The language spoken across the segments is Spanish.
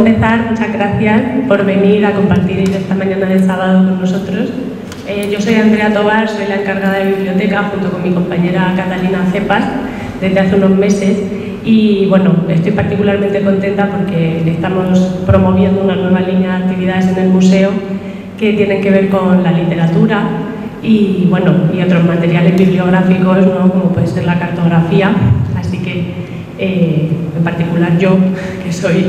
empezar, muchas gracias por venir a compartir esta mañana de sábado con nosotros. Yo soy Andrea Tobar, soy la encargada de biblioteca junto con mi compañera Catalina Cepas desde hace unos meses y bueno, estoy particularmente contenta porque estamos promoviendo una nueva línea de actividades en el museo que tienen que ver con la literatura y bueno, y otros materiales bibliográficos, ¿no? Como puede ser la cartografía, así que en particular yo, que soy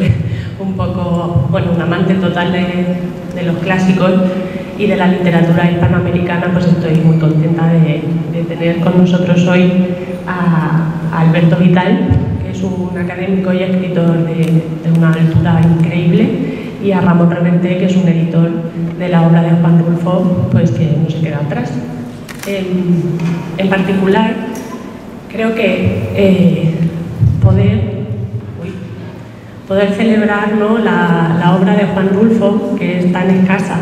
un poco, bueno, un amante total de los clásicos y de la literatura hispanoamericana, pues estoy muy contenta de tener con nosotros hoy a Alberto Vital, que es un académico y escritor de una altura increíble, y a Ramón Reverte, que es un editor de la obra de Juan Rulfo, pues que no se queda atrás. En particular, creo que poder celebrar, ¿no?, la obra de Juan Rulfo, que es tan escasa,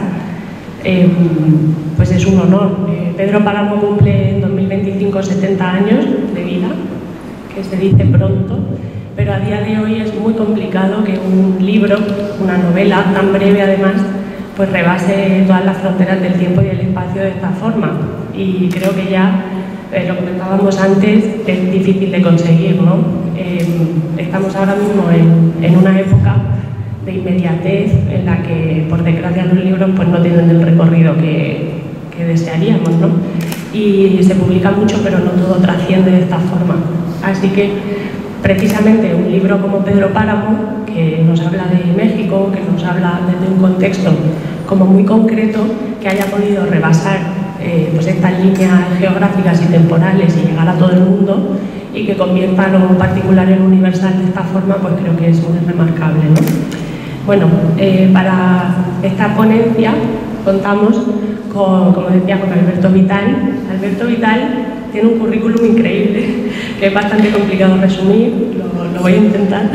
pues es un honor. Pedro Páramo cumple en 2025 70 años de vida, que se dice pronto, pero a día de hoy es muy complicado que un libro, una novela tan breve además, pues rebase todas las fronteras del tiempo y el espacio de esta forma. Y creo que ya, lo comentábamos antes, es difícil de conseguir, ¿no? Estamos ahora mismo en una época de inmediatez en la que, por desgracia, los libros pues no tienen el recorrido que desearíamos, ¿no? Y se publica mucho, pero no todo trasciende de esta forma. Así que, precisamente, un libro como Pedro Páramo, que nos habla de México, que nos habla desde un contexto como muy concreto, que haya podido rebasar pues estas líneas geográficas y temporales y llegar a todo el mundo, y que convierta lo particular en universal de esta forma, pues creo que es muy remarcable, ¿no? Bueno, para esta ponencia contamos con, como decía, con Alberto Vital. Alberto Vital tiene un currículum increíble, que es bastante complicado resumir, lo voy a intentar.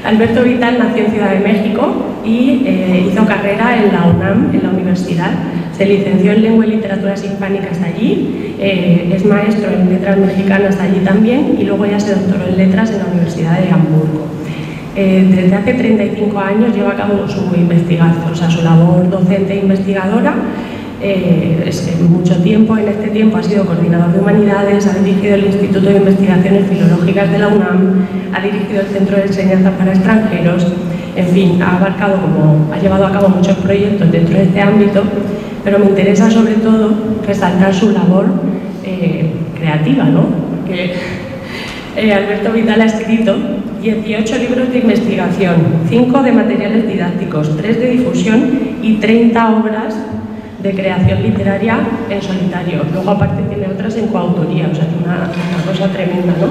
Alberto Vital nació en Ciudad de México y hizo carrera en la UNAM, en la universidad. Se licenció en Lengua y Literaturas Hispánicas allí, es maestro en Letras Mexicanas allí también y luego ya se doctoró en Letras en la Universidad de Hamburgo. Desde hace 35 años lleva a cabo su investigación, o sea, su labor docente e investigadora. Mucho tiempo, en este tiempo ha sido coordinador de humanidades, ha dirigido el Instituto de Investigaciones Filológicas de la UNAM, ha dirigido el Centro de Enseñanza para Extranjeros, en fin, ha llevado a cabo muchos proyectos dentro de este ámbito, pero me interesa sobre todo resaltar su labor creativa, ¿no? Alberto Vital ha escrito 18 libros de investigación, 5 de materiales didácticos, 3 de difusión y 30 obras de creación literaria en solitario. Luego aparte tiene otras en coautoría, o sea, una cosa tremenda, ¿no?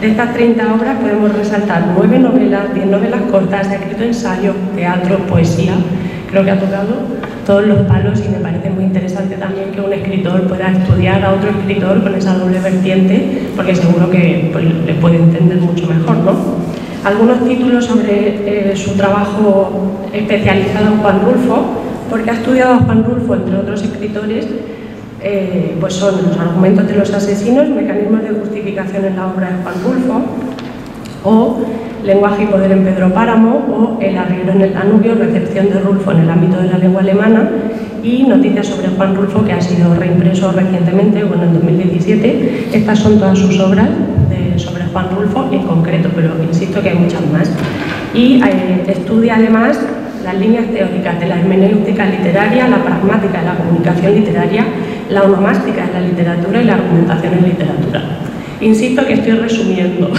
De estas 30 obras podemos resaltar 9 novelas, 10 novelas cortas, ha escrito ensayo, teatro, poesía. Creo que ha tocado todos los palos y me parece muy interesante también que un escritor pueda estudiar a otro escritor con esa doble vertiente, porque seguro que pues, le puede entender mucho mejor, ¿no? Algunos títulos sobre su trabajo especializado en Juan Rulfo, porque ha estudiado a Juan Rulfo, entre otros escritores, pues son Los argumentos de los asesinos, mecanismos de justificación en la obra de Juan Rulfo, o Lenguaje y poder en Pedro Páramo, o El arriero en el Danubio, recepción de Rulfo en el ámbito de la lengua alemana, y Noticias sobre Juan Rulfo, que ha sido reimpreso recientemente, bueno, en 2017. Estas son todas sus obras sobre Juan Rulfo en concreto, pero insisto que hay muchas más. Y estudia además las líneas teóricas de la hermenéutica literaria, la pragmática de la comunicación literaria, la onomástica de la literatura y la argumentación en literatura. Insisto que estoy resumiendo.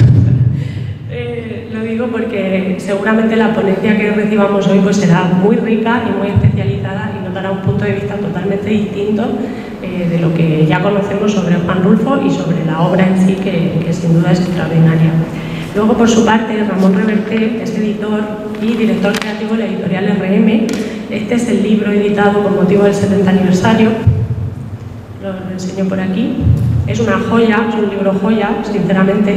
Lo digo porque seguramente la ponencia que recibamos hoy pues será muy rica y muy especializada y nos dará un punto de vista totalmente distinto de lo que ya conocemos sobre Juan Rulfo y sobre la obra en sí, que sin duda es extraordinaria. Luego, por su parte, Ramón Reverte es editor y director creativo de la editorial RM. Este es el libro editado con motivo del 70 aniversario. Lo enseño por aquí. Es una joya, es un libro joya, sinceramente.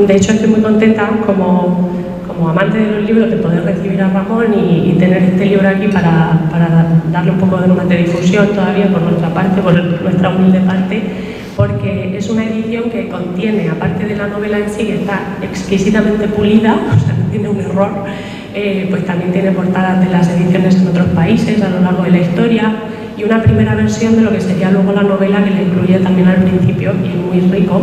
De hecho, estoy muy contenta como amante de los libros de poder recibir a Ramón y tener este libro aquí para darle un poco más de difusión todavía por nuestra parte, por nuestra humilde parte, porque es una edición que contiene, aparte de la novela en sí, que está exquisitamente pulida, o sea, no tiene un error, pues también tiene portadas de las ediciones en otros países a lo largo de la historia, y una primera versión de lo que sería luego la novela, que la incluye también al principio, y es muy rico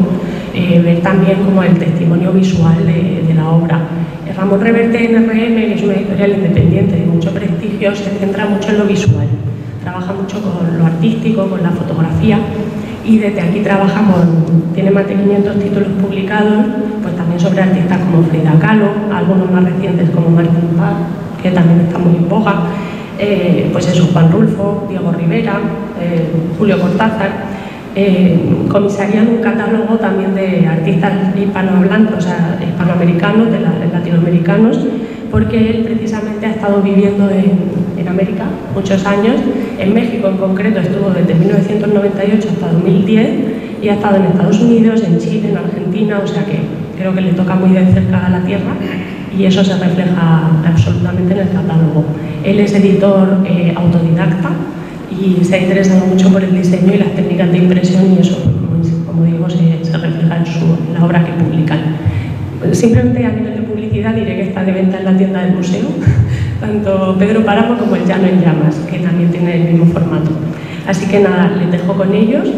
ver también como el testimonio visual de la obra. Ramón Reverte NRM, que es una editorial independiente de mucho prestigio, se centra mucho en lo visual, trabaja mucho con lo artístico, con la fotografía, y desde aquí trabaja tiene más de 500 títulos publicados, pues también sobre artistas como Frida Kahlo, algunos más recientes como Martín Paz, que también está muy en boga, pues eso, Juan Rulfo, Diego Rivera, Julio Cortázar. Comisarían un catálogo también de artistas hispanohablantes, o sea, hispanoamericanos, latinoamericanos, porque él precisamente ha estado viviendo en América muchos años. En México en concreto estuvo desde 1998 hasta 2010 y ha estado en Estados Unidos, en Chile, en Argentina, o sea que creo que le toca muy de cerca a la tierra, y eso se refleja absolutamente en el catálogo. Él es editor autodidacta y se ha interesado mucho por el diseño y las técnicas de impresión, y eso, como digo, se refleja en la obra que publican. Simplemente a nivel de publicidad diré que está de venta en la tienda del museo, tanto Pedro Páramo como El Llano en Llamas, que también tiene el mismo formato. Así que nada, les dejo con ellos.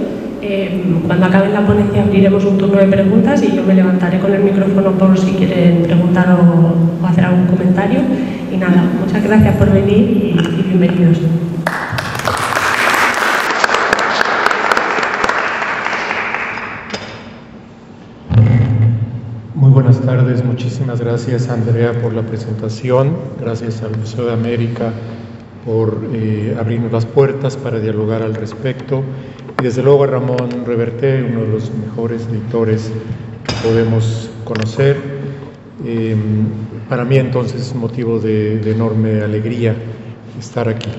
Cuando acabe la ponencia abriremos un turno de preguntas y yo me levantaré con el micrófono por si quieren preguntar o hacer algún comentario. Y nada, muchas gracias por venir y bienvenidos. Muy buenas tardes, muchísimas gracias Andrea por la presentación, gracias al Museo de América por abrirnos las puertas para dialogar al respecto, y desde luego a Ramón Reverte, uno de los mejores editores que podemos conocer. Para mí entonces es motivo de enorme alegría estar aquí.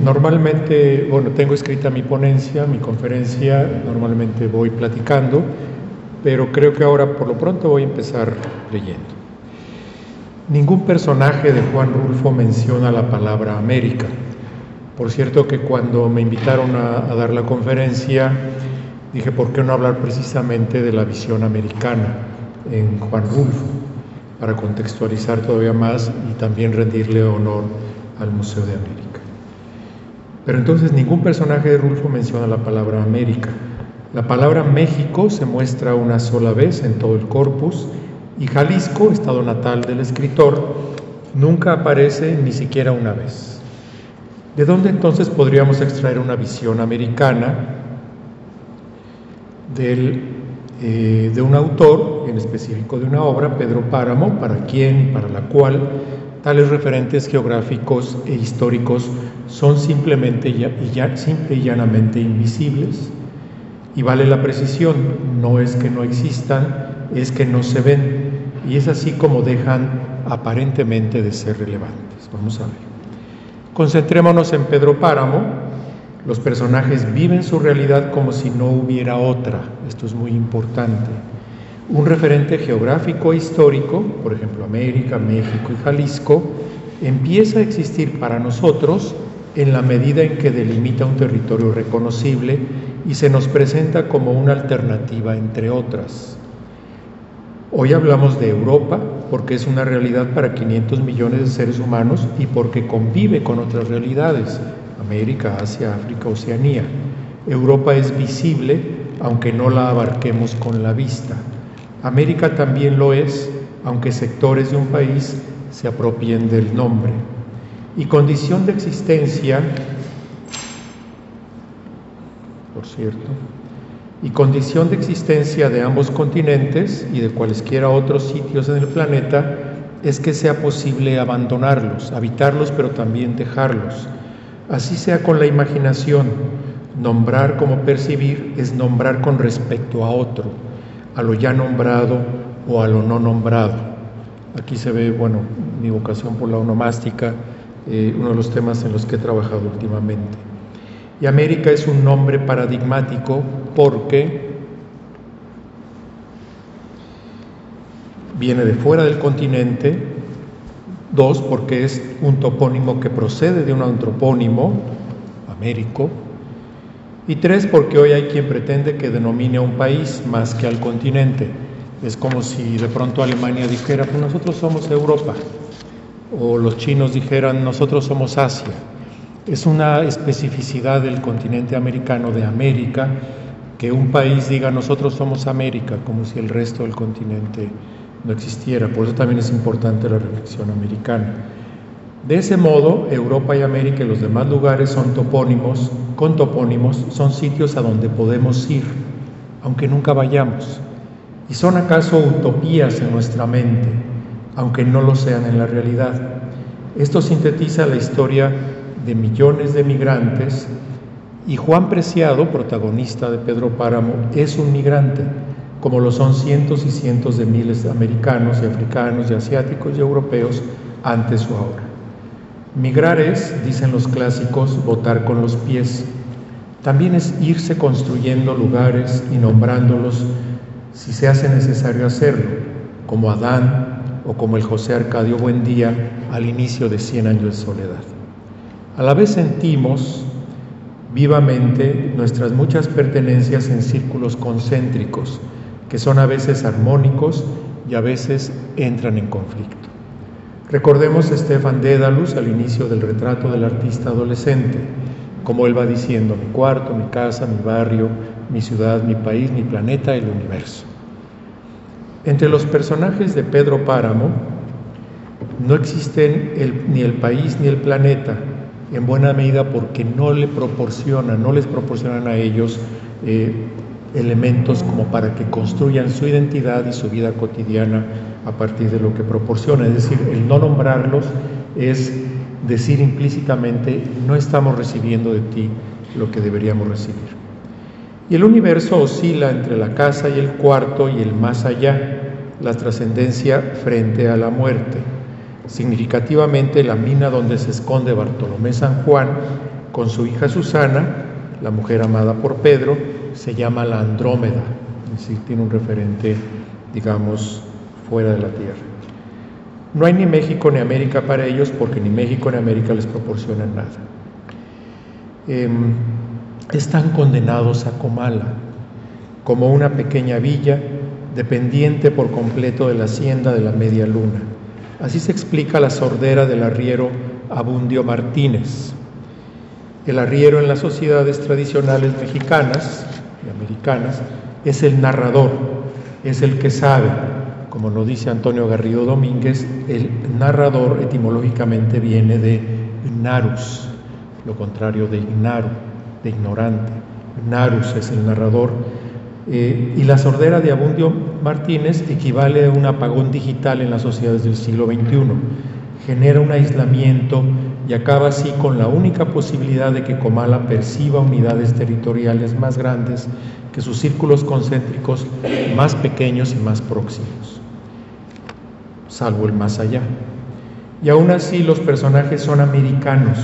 Normalmente, bueno, tengo escrita mi ponencia, mi conferencia, normalmente voy platicando, pero creo que ahora por lo pronto voy a empezar leyendo. Ningún personaje de Juan Rulfo menciona la palabra América. Por cierto que cuando me invitaron a dar la conferencia, dije, ¿por qué no hablar precisamente de la visión americana en Juan Rulfo? Para contextualizar todavía más y también rendirle honor al Museo de América. Pero entonces ningún personaje de Rulfo menciona la palabra América. La palabra México se muestra una sola vez en todo el corpus, y Jalisco, estado natal del escritor, nunca aparece ni siquiera una vez. ¿De dónde entonces podríamos extraer una visión americana de un autor, en específico de una obra, Pedro Páramo, para quien y para la cual tales referentes geográficos e históricos son simple y llanamente invisibles? Y vale la precisión, no es que no existan, es que no se ven, y es así como dejan aparentemente de ser relevantes. Vamos a ver. Concentrémonos en Pedro Páramo. Los personajes viven su realidad como si no hubiera otra. Esto es muy importante. Un referente geográfico e histórico, por ejemplo América, México y Jalisco, empieza a existir para nosotros en la medida en que delimita un territorio reconocible y se nos presenta como una alternativa entre otras. Hoy hablamos de Europa porque es una realidad para 500 millones de seres humanos y porque convive con otras realidades, América, Asia, África, Oceanía. Europa es visible, aunque no la abarquemos con la vista. América también lo es, aunque sectores de un país se apropien del nombre. Y condición de existencia, por cierto, y condición de existencia de ambos continentes y de cualesquiera otros sitios en el planeta es que sea posible abandonarlos, habitarlos, pero también dejarlos. Así sea con la imaginación. Nombrar como percibir es nombrar con respecto a otro, a lo ya nombrado o a lo no nombrado. Aquí se ve, bueno, mi vocación por la onomástica, uno de los temas en los que he trabajado últimamente. Y América es un nombre paradigmático porque viene de fuera del continente. 2, porque es un topónimo que procede de un antropónimo, Américo. Y 3, porque hoy hay quien pretende que denomine a un país más que al continente. Es como si de pronto Alemania dijera, pues nosotros somos Europa. o los chinos dijeran nosotros somos Asia. Es una especificidad del continente americano, de América, que un país diga nosotros somos América, como si el resto del continente no existiera. Por eso también es importante la reflexión americana. De ese modo, Europa y América y los demás lugares son topónimos, con topónimos, son sitios a donde podemos ir, aunque nunca vayamos. Y son acaso utopías en nuestra mente, aunque no lo sean en la realidad. Esto sintetiza la historia de millones de migrantes, y Juan Preciado, protagonista de Pedro Páramo, es un migrante, como lo son cientos y cientos de miles de americanos y africanos y asiáticos y europeos antes o ahora. Migrar es, dicen los clásicos, votar con los pies. También es irse construyendo lugares y nombrándolos si se hace necesario hacerlo, como Adán o como el José Arcadio Buendía al inicio de 100 años de soledad. A la vez sentimos vivamente nuestras muchas pertenencias en círculos concéntricos, que son a veces armónicos y a veces entran en conflicto. Recordemos a Stefan Dedalus al inicio del retrato del artista adolescente, como él va diciendo: mi cuarto, mi casa, mi barrio, mi ciudad, mi país, mi planeta, el universo. Entre los personajes de Pedro Páramo no existen ni el país ni el planeta, en buena medida porque no les proporcionan a ellos elementos como para que construyan su identidad y su vida cotidiana a partir de lo que proporciona. Es decir, el no nombrarlos es decir implícitamente: no estamos recibiendo de ti lo que deberíamos recibir. Y el universo oscila entre la casa y el cuarto y el más allá, la trascendencia frente a la muerte. Significativamente, la mina donde se esconde Bartolomé San Juan con su hija Susana, la mujer amada por Pedro, se llama la Andrómeda, es decir, tiene un referente, digamos, fuera de la Tierra. No hay ni México ni América para ellos, porque ni México ni América les proporcionan nada. Están condenados a Comala, como una pequeña villa dependiente por completo de la hacienda de la Media Luna. Así se explica la sordera del arriero Abundio Martínez. El arriero en las sociedades tradicionales mexicanas y americanas es el narrador, es el que sabe. Como nos dice Antonio Garrido Domínguez, el narrador etimológicamente viene de narus, lo contrario de ignaru, de ignorante. Narus es el narrador. Y la sordera de Abundio Martínez equivale a un apagón digital en las sociedades del siglo XXI. Genera un aislamiento y acaba así con la única posibilidad de que Comala perciba unidades territoriales más grandes que sus círculos concéntricos más pequeños y más próximos, salvo el más allá. Y aún así los personajes son americanos,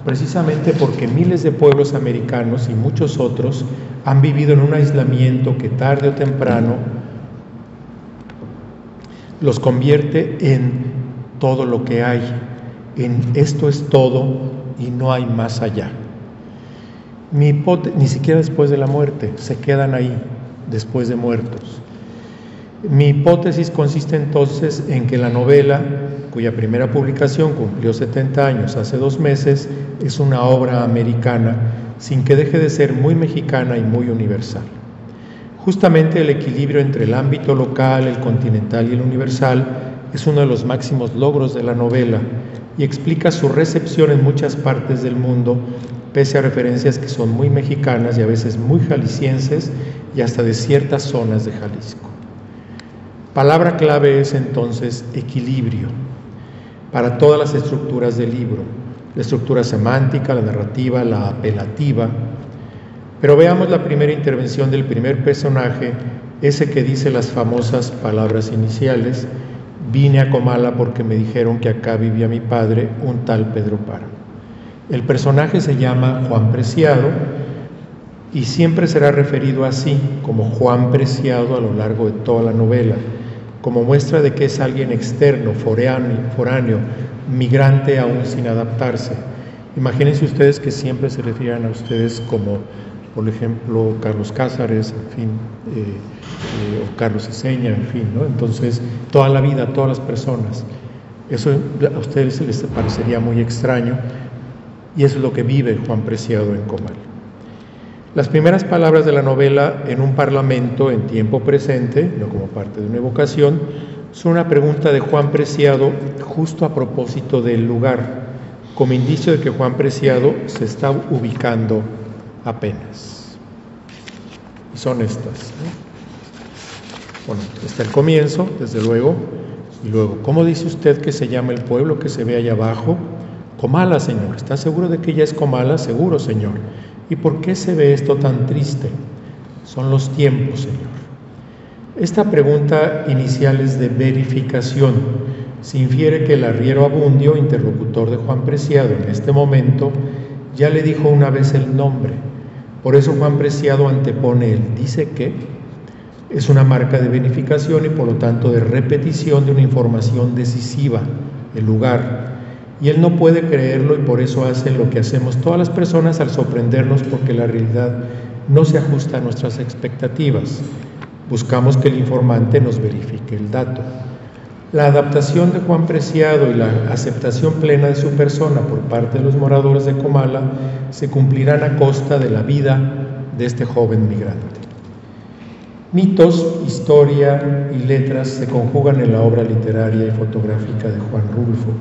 precisamente porque miles de pueblos americanos y muchos otros han vivido en un aislamiento que tarde o temprano los convierte en todo lo que hay, en esto es todo y no hay más allá. Ni siquiera después de la muerte, se quedan ahí después de muertos. Mi hipótesis consiste entonces en que la novela, cuya primera publicación cumplió 70 años hace 2 meses, es una obra americana, sin que deje de ser muy mexicana y muy universal. Justamente el equilibrio entre el ámbito local, el continental y el universal es uno de los máximos logros de la novela y explica su recepción en muchas partes del mundo, pese a referencias que son muy mexicanas y a veces muy jaliscienses y hasta de ciertas zonas de Jalisco. Palabra clave es entonces equilibrio para todas las estructuras del libro, la estructura semántica, la narrativa, la apelativa. Pero veamos la primera intervención del primer personaje, ese que dice las famosas palabras iniciales: vine a Comala porque me dijeron que acá vivía mi padre, un tal Pedro Páramo. El personaje se llama Juan Preciado y siempre será referido así, como Juan Preciado, a lo largo de toda la novela, como muestra de que es alguien externo, foráneo, migrante aún sin adaptarse. Imagínense ustedes que siempre se refieran a ustedes como, por ejemplo, Carlos Cázares, en fin, o Carlos Iseña, en fin, ¿no? Entonces, toda la vida, todas las personas. Eso a ustedes les parecería muy extraño, y eso es lo que vive Juan Preciado en Comal. Las primeras palabras de la novela en un parlamento en tiempo presente, no como parte de una evocación, son una pregunta de Juan Preciado justo a propósito del lugar, como indicio de que Juan Preciado se está ubicando apenas. Y son estas, ¿no? Bueno, está el comienzo, desde luego, y luego, ¿cómo dice usted que se llama el pueblo que se ve allá abajo? Comala, señor. ¿Está seguro de que ya es Comala? Seguro, señor. ¿Y por qué se ve esto tan triste? Son los tiempos, señor. Esta pregunta inicial es de verificación. Se infiere que el arriero Abundio, interlocutor de Juan Preciado en este momento, ya le dijo una vez el nombre. Por eso Juan Preciado antepone el dice que. Es una marca de verificación y por lo tanto de repetición de una información decisiva, el lugar. Y él no puede creerlo y por eso hace lo que hacemos todas las personas al sorprendernos porque la realidad no se ajusta a nuestras expectativas. Buscamos que el informante nos verifique el dato. La adaptación de Juan Preciado y la aceptación plena de su persona por parte de los moradores de Comala se cumplirán a costa de la vida de este joven migrante. Mitos, historia y letras se conjugan en la obra literaria y fotográfica de Juan Rulfo.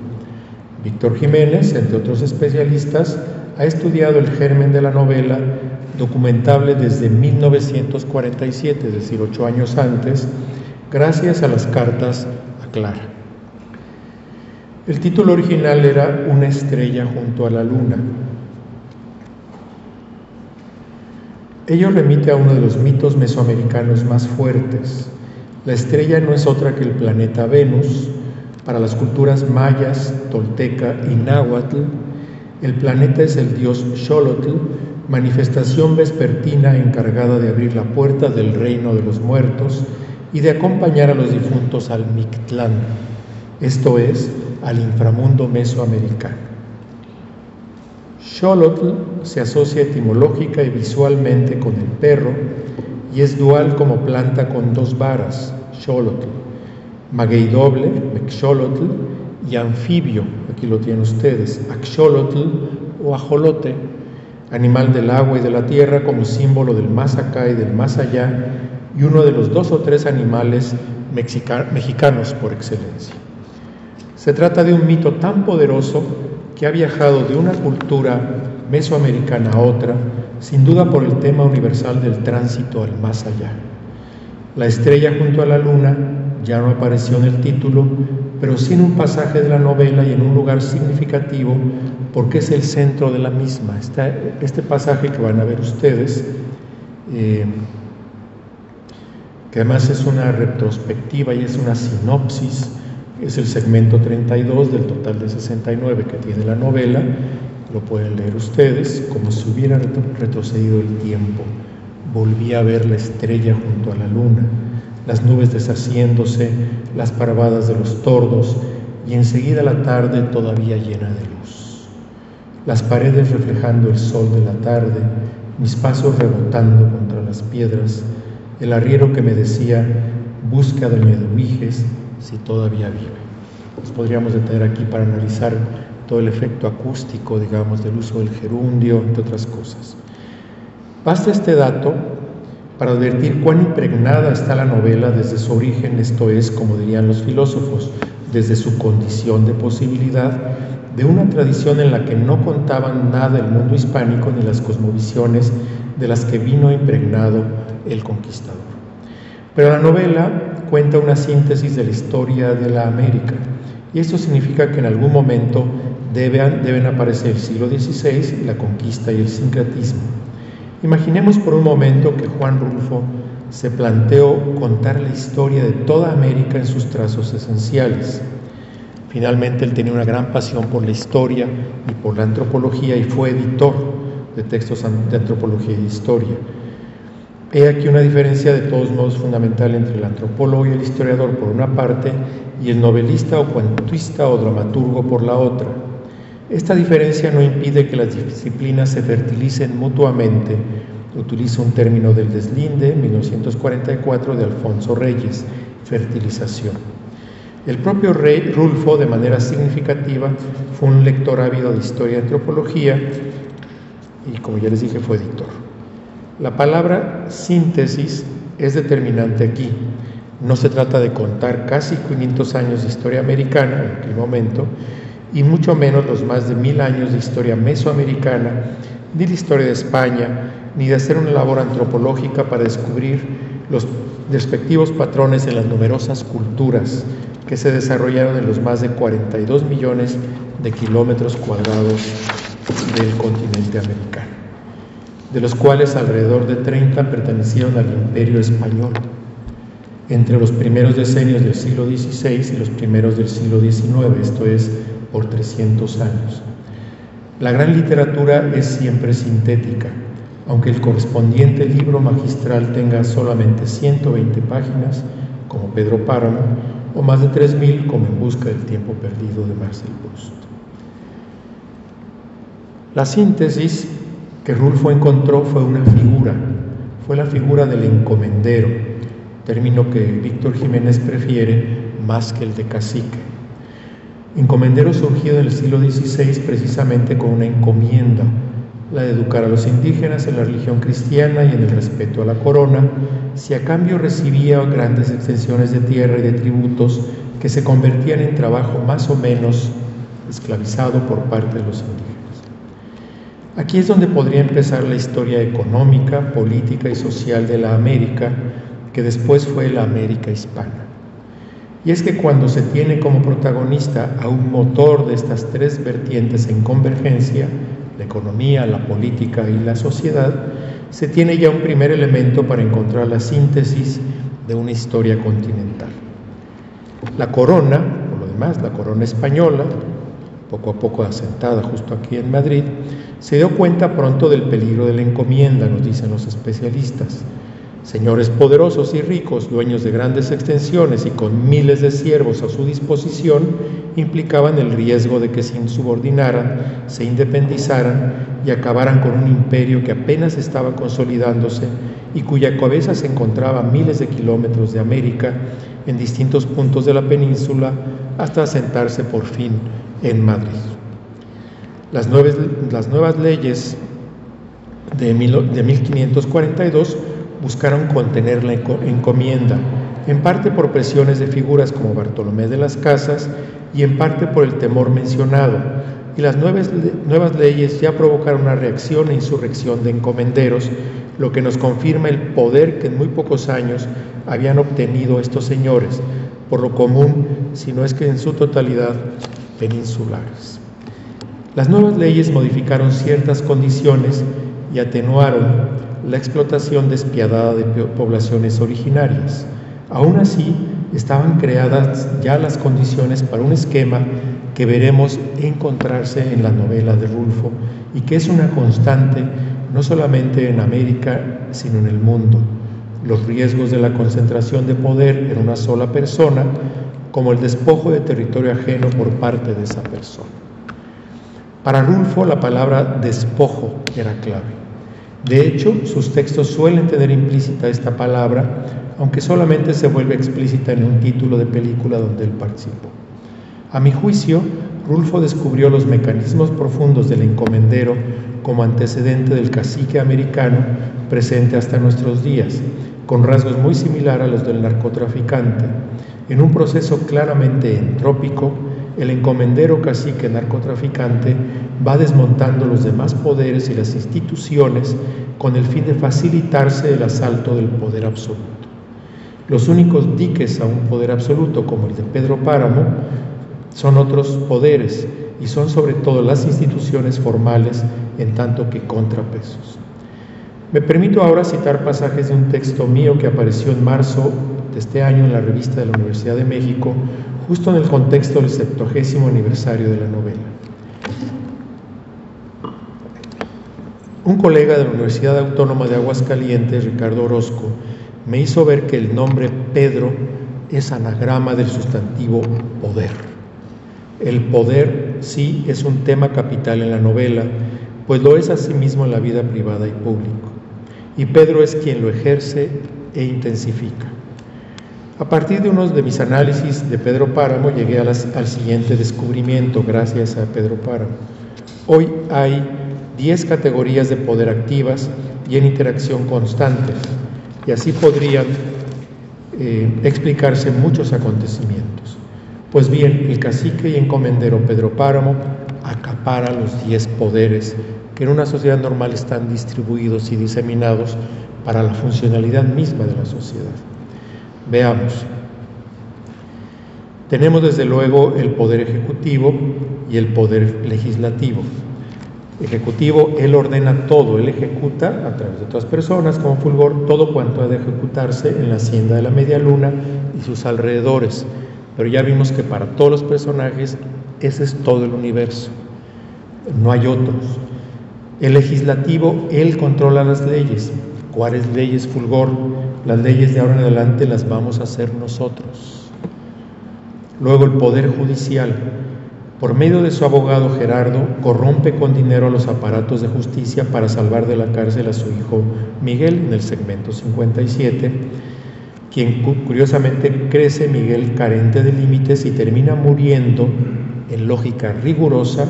Víctor Jiménez, entre otros especialistas, ha estudiado el germen de la novela, documentable desde 1947, es decir, 8 años antes, gracias a las cartas a Clara. El título original era Una estrella junto a la luna. Ello remite a uno de los mitos mesoamericanos más fuertes. La estrella no es otra que el planeta Venus. Para las culturas mayas, tolteca y náhuatl, el planeta es el dios Xolotl, manifestación vespertina encargada de abrir la puerta del reino de los muertos y de acompañar a los difuntos al Mictlán, esto es, al inframundo mesoamericano. Xolotl se asocia etimológica y visualmente con el perro y es dual como planta con 2 varas, Xolotl, maguey doble, Mexolotl, y anfibio, aquí lo tienen ustedes, Axolotl o ajolote, animal del agua y de la tierra como símbolo del más acá y del más allá, y uno de los 2 o 3 animales mexicanos por excelencia. Se trata de un mito tan poderoso que ha viajado de una cultura mesoamericana a otra, sin duda por el tema universal del tránsito al más allá. La estrella junto a la luna ya no apareció en el título, pero sí en un pasaje de la novela y en un lugar significativo porque es el centro de la misma. Este pasaje que van a ver ustedes, que además es una retrospectiva y es una sinopsis, es el segmento 32 del total de 69 que tiene la novela, lo pueden leer ustedes, como si hubiera retrocedido el tiempo. Volví a ver la estrella junto a la luna, las nubes deshaciéndose, las parvadas de los tordos, y enseguida la tarde todavía llena de luz. Las paredes reflejando el sol de la tarde, mis pasos rebotando contra las piedras, el arriero que me decía, busca a doña Eduviges si todavía vive. Nos podríamos detener aquí para analizar todo el efecto acústico, digamos, del uso del gerundio, entre otras cosas. Basta este dato para advertir cuán impregnada está la novela desde su origen, esto es, como dirían los filósofos, desde su condición de posibilidad, de una tradición en la que no contaban nada el mundo hispánico ni las cosmovisiones de las que vino impregnado el conquistador. Pero la novela cuenta una síntesis de la historia de la América, y esto significa que en algún momento deben aparecer el siglo XVI, la conquista y el sincretismo. Imaginemos por un momento que Juan Rulfo se planteó contar la historia de toda América en sus trazos esenciales. Finalmente él tenía una gran pasión por la historia y por la antropología y fue editor de textos de antropología y historia. He aquí una diferencia de todos modos fundamental entre el antropólogo y el historiador por una parte y el novelista o cuentista o dramaturgo por la otra. Esta diferencia no impide que las disciplinas se fertilicen mutuamente. Utilizo un término del Deslinde, 1944, de Alfonso Reyes, fertilización. El propio rey Rulfo, de manera significativa, fue un lector ávido de historia y antropología y, como ya les dije, fue editor. La palabra síntesis es determinante aquí. No se trata de contar casi 500 años de historia americana en aquel momento, y mucho menos los más de 1000 años de historia mesoamericana, ni de historia de España, ni de hacer una labor antropológica para descubrir los respectivos patrones en las numerosas culturas que se desarrollaron en los más de 42 millones de kilómetros cuadrados del continente americano, de los cuales alrededor de 30 pertenecieron al Imperio Español, entre los primeros decenios del siglo XVI y los primeros del siglo XIX, esto es, por 300 años. La gran literatura es siempre sintética, aunque el correspondiente libro magistral tenga solamente 120 páginas, como Pedro Páramo, o más de 3000, como En busca del tiempo perdido de Marcel Proust. La síntesis que Rulfo encontró fue una figura, fue la figura del encomendero, término que Víctor Jiménez prefiere más que el de cacique. Encomendero surgido en el siglo XVI precisamente con una encomienda, la de educar a los indígenas en la religión cristiana y en el respeto a la corona, si a cambio recibía grandes extensiones de tierra y de tributos que se convertían en trabajo más o menos esclavizado por parte de los indígenas. Aquí es donde podría empezar la historia económica, política y social de la América, que después fue la América hispana. Y es que cuando se tiene como protagonista a un motor de estas tres vertientes en convergencia, la economía, la política y la sociedad, se tiene ya un primer elemento para encontrar la síntesis de una historia continental. La corona, por lo demás, la corona española, poco a poco asentada justo aquí en Madrid, se dio cuenta pronto del peligro de la encomienda, nos dicen los especialistas. Señores poderosos y ricos, dueños de grandes extensiones y con miles de siervos a su disposición, implicaban el riesgo de que se insubordinaran, se independizaran y acabaran con un imperio que apenas estaba consolidándose y cuya cabeza se encontraba a miles de kilómetros de América, en distintos puntos de la península, hasta asentarse por fin en Madrid. Las nuevas leyes de 1542 buscaron contener la encomienda, en parte por presiones de figuras como Bartolomé de las Casas y en parte por el temor mencionado, y las nuevas leyes ya provocaron una reacción e insurrección de encomenderos, lo que nos confirma el poder que en muy pocos años habían obtenido estos señores, por lo común, si no es que en su totalidad, peninsulares. Las nuevas leyes modificaron ciertas condiciones y atenuaron la explotación despiadada de poblaciones originarias. Aún así, estaban creadas ya las condiciones para un esquema que veremos encontrarse en la novela de Rulfo y que es una constante no solamente en América, sino en el mundo: los riesgos de la concentración de poder en una sola persona, como el despojo de territorio ajeno por parte de esa persona. Para Rulfo, la palabra despojo era clave. De hecho, sus textos suelen tener implícita esta palabra, aunque solamente se vuelve explícita en un título de película donde él participó. A mi juicio, Rulfo descubrió los mecanismos profundos del encomendero como antecedente del cacique americano presente hasta nuestros días, con rasgos muy similares a los del narcotraficante. En un proceso claramente entrópico, el encomendero cacique narcotraficante va desmontando los demás poderes y las instituciones con el fin de facilitarse el asalto del poder absoluto. Los únicos diques a un poder absoluto, como el de Pedro Páramo, son otros poderes y son sobre todo las instituciones formales en tanto que contrapesos. Me permito ahora citar pasajes de un texto mío que apareció en marzo de este año en la revista de la Universidad de México, justo en el contexto del 70º aniversario de la novela. Un colega de la Universidad Autónoma de Aguascalientes, Ricardo Orozco, me hizo ver que el nombre Pedro es anagrama del sustantivo poder. El poder sí es un tema capital en la novela, pues lo es asimismo en la vida privada y pública, y Pedro es quien lo ejerce e intensifica. A partir de uno de mis análisis de Pedro Páramo llegué al siguiente descubrimiento, gracias a Pedro Páramo. Hoy hay 10 categorías de poder activas y en interacción constante, y así podrían explicarse muchos acontecimientos. Pues bien, el cacique y encomendero Pedro Páramo acapara los 10 poderes que en una sociedad normal están distribuidos y diseminados para la funcionalidad misma de la sociedad. Veamos. Tenemos desde luego el poder ejecutivo y el poder legislativo. Ejecutivo, él ordena todo, él ejecuta a través de otras personas como Fulgor todo cuanto ha de ejecutarse en la hacienda de la Media Luna y sus alrededores. Pero ya vimos que para todos los personajes ese es todo el universo, no hay otros. El legislativo, él controla las leyes. ¿Cuáles leyes, Fulgor? Las leyes de ahora en adelante las vamos a hacer nosotros. Luego el poder judicial, por medio de su abogado Gerardo, corrompe con dinero a los aparatos de justicia para salvar de la cárcel a su hijo Miguel, en el segmento 57, quien curiosamente crece Miguel carente de límites y termina muriendo en lógica rigurosa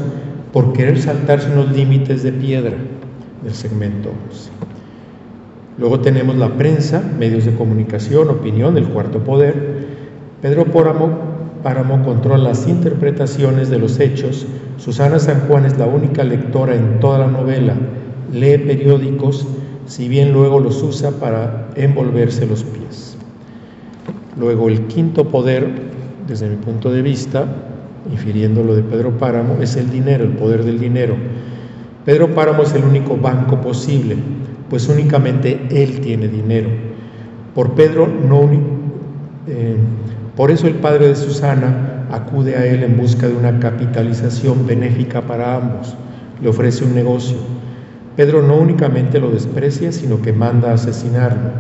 por querer saltarse unos límites de piedra, del segmento 11. Luego tenemos la prensa, medios de comunicación, opinión, el cuarto poder. Pedro Páramo controla las interpretaciones de los hechos. Susana San Juan es la única lectora en toda la novela, lee periódicos, si bien luego los usa para envolverse los pies. Luego el quinto poder, desde mi punto de vista, infiriendo lo de Pedro Páramo, es el dinero, el poder del dinero. Pedro Páramo es el único banco posible, pues únicamente él tiene dinero. Por eso el padre de Susana acude a él en busca de una capitalización benéfica para ambos, le ofrece un negocio. Pedro no únicamente lo desprecia, sino que manda a asesinarlo.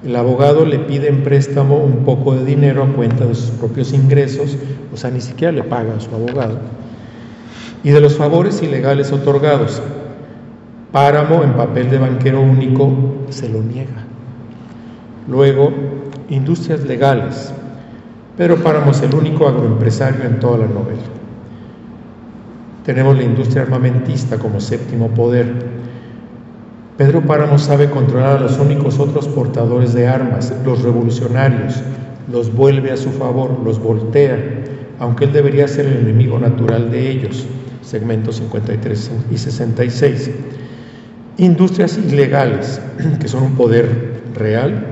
El abogado le pide en préstamo un poco de dinero a cuenta de sus propios ingresos, o sea, ni siquiera le paga a su abogado, y de los favores ilegales otorgados. Páramo, en papel de banquero único, se lo niega. Luego, industrias legales. Pedro Páramo es el único agroempresario en toda la novela. Tenemos la industria armamentista como séptimo poder. Pedro Páramo sabe controlar a los únicos otros portadores de armas, los revolucionarios, los vuelve a su favor, los voltea, aunque él debería ser el enemigo natural de ellos, segmentos 53 y 66. Industrias ilegales, que son un poder real,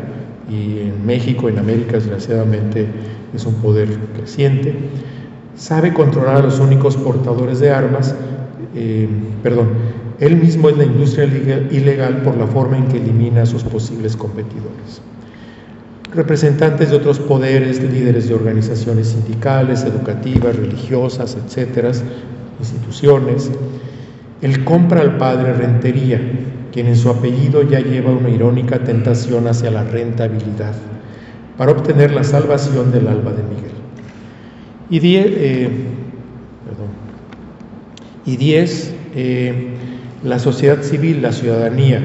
y en México, en América, desgraciadamente, es un poder creciente. Sabe controlar a los únicos portadores de armas, él mismo es la industria ilegal por la forma en que elimina a sus posibles competidores. Representantes de otros poderes, líderes de organizaciones sindicales, educativas, religiosas, etcétera, instituciones. Él compra al padre Rentería, quien en su apellido ya lleva una irónica tentación hacia la rentabilidad, para obtener la salvación del alma de Miguel. Y 10, la sociedad civil, la ciudadanía.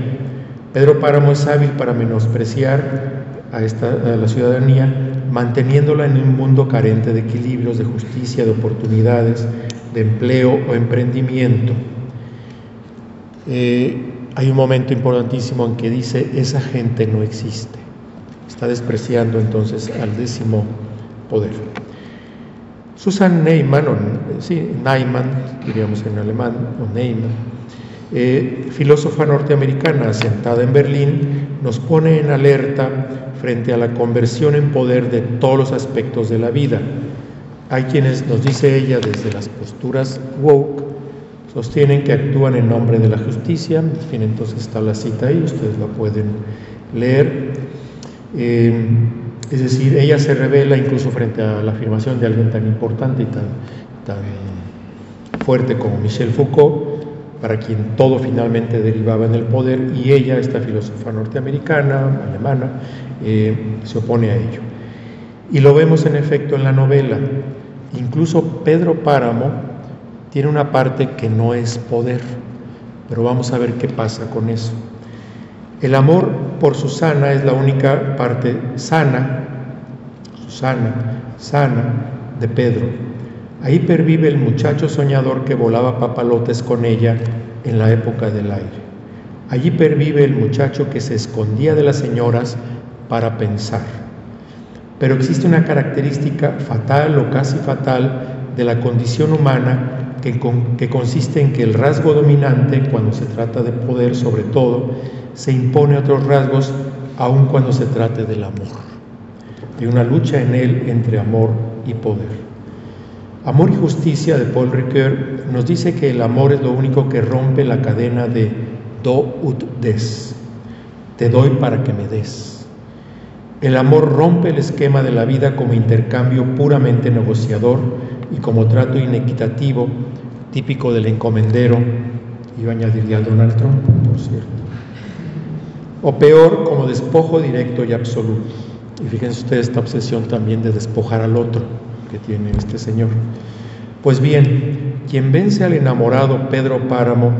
Pedro Páramo es hábil para menospreciar a la ciudadanía, manteniéndola en un mundo carente de equilibrios, de justicia, de oportunidades, de empleo o emprendimiento. Hay un momento importantísimo en que dice: esa gente no existe. Está despreciando entonces al décimo poder. Susan Neiman, Neiman, diríamos en alemán, o Neiman, filósofa norteamericana asentada en Berlín, nos pone en alerta frente a la conversión en poder de todos los aspectos de la vida. Hay quienes, nos dice ella, desde las posturas woke, sostienen que actúan en nombre de la justicia. En fin, entonces está la cita ahí, ustedes la pueden leer. Es decir, ella se revela incluso frente a la afirmación de alguien tan importante y tan fuerte como Michel Foucault, para quien todo finalmente derivaba en el poder, y ella, esta filósofa norteamericana, alemana, se opone a ello. Y lo vemos en efecto en la novela. Incluso Pedro Páramo tiene una parte que no es poder, pero vamos a ver qué pasa con eso. El amor por Susana es la única parte sana, Susana, sana, de Pedro. Ahí pervive el muchacho soñador que volaba papalotes con ella en la época del aire. Allí pervive el muchacho que se escondía de las señoras para pensar. Pero existe una característica fatal o casi fatal de la condición humana que consiste en que el rasgo dominante, cuando se trata de poder sobre todo, se impone a otros rasgos aun cuando se trate del amor. Hay una lucha en él entre amor y poder. Amor y justicia de Paul Ricoeur nos dice que el amor es lo único que rompe la cadena de do ut des, te doy para que me des. El amor rompe el esquema de la vida como intercambio puramente negociador y como trato inequitativo, típico del encomendero, iba a añadir al Donald Trump, por cierto. O peor, como despojo directo y absoluto. Y fíjense ustedes esta obsesión también de despojar al otro que tiene este señor. Pues bien, quien vence al enamorado Pedro Páramo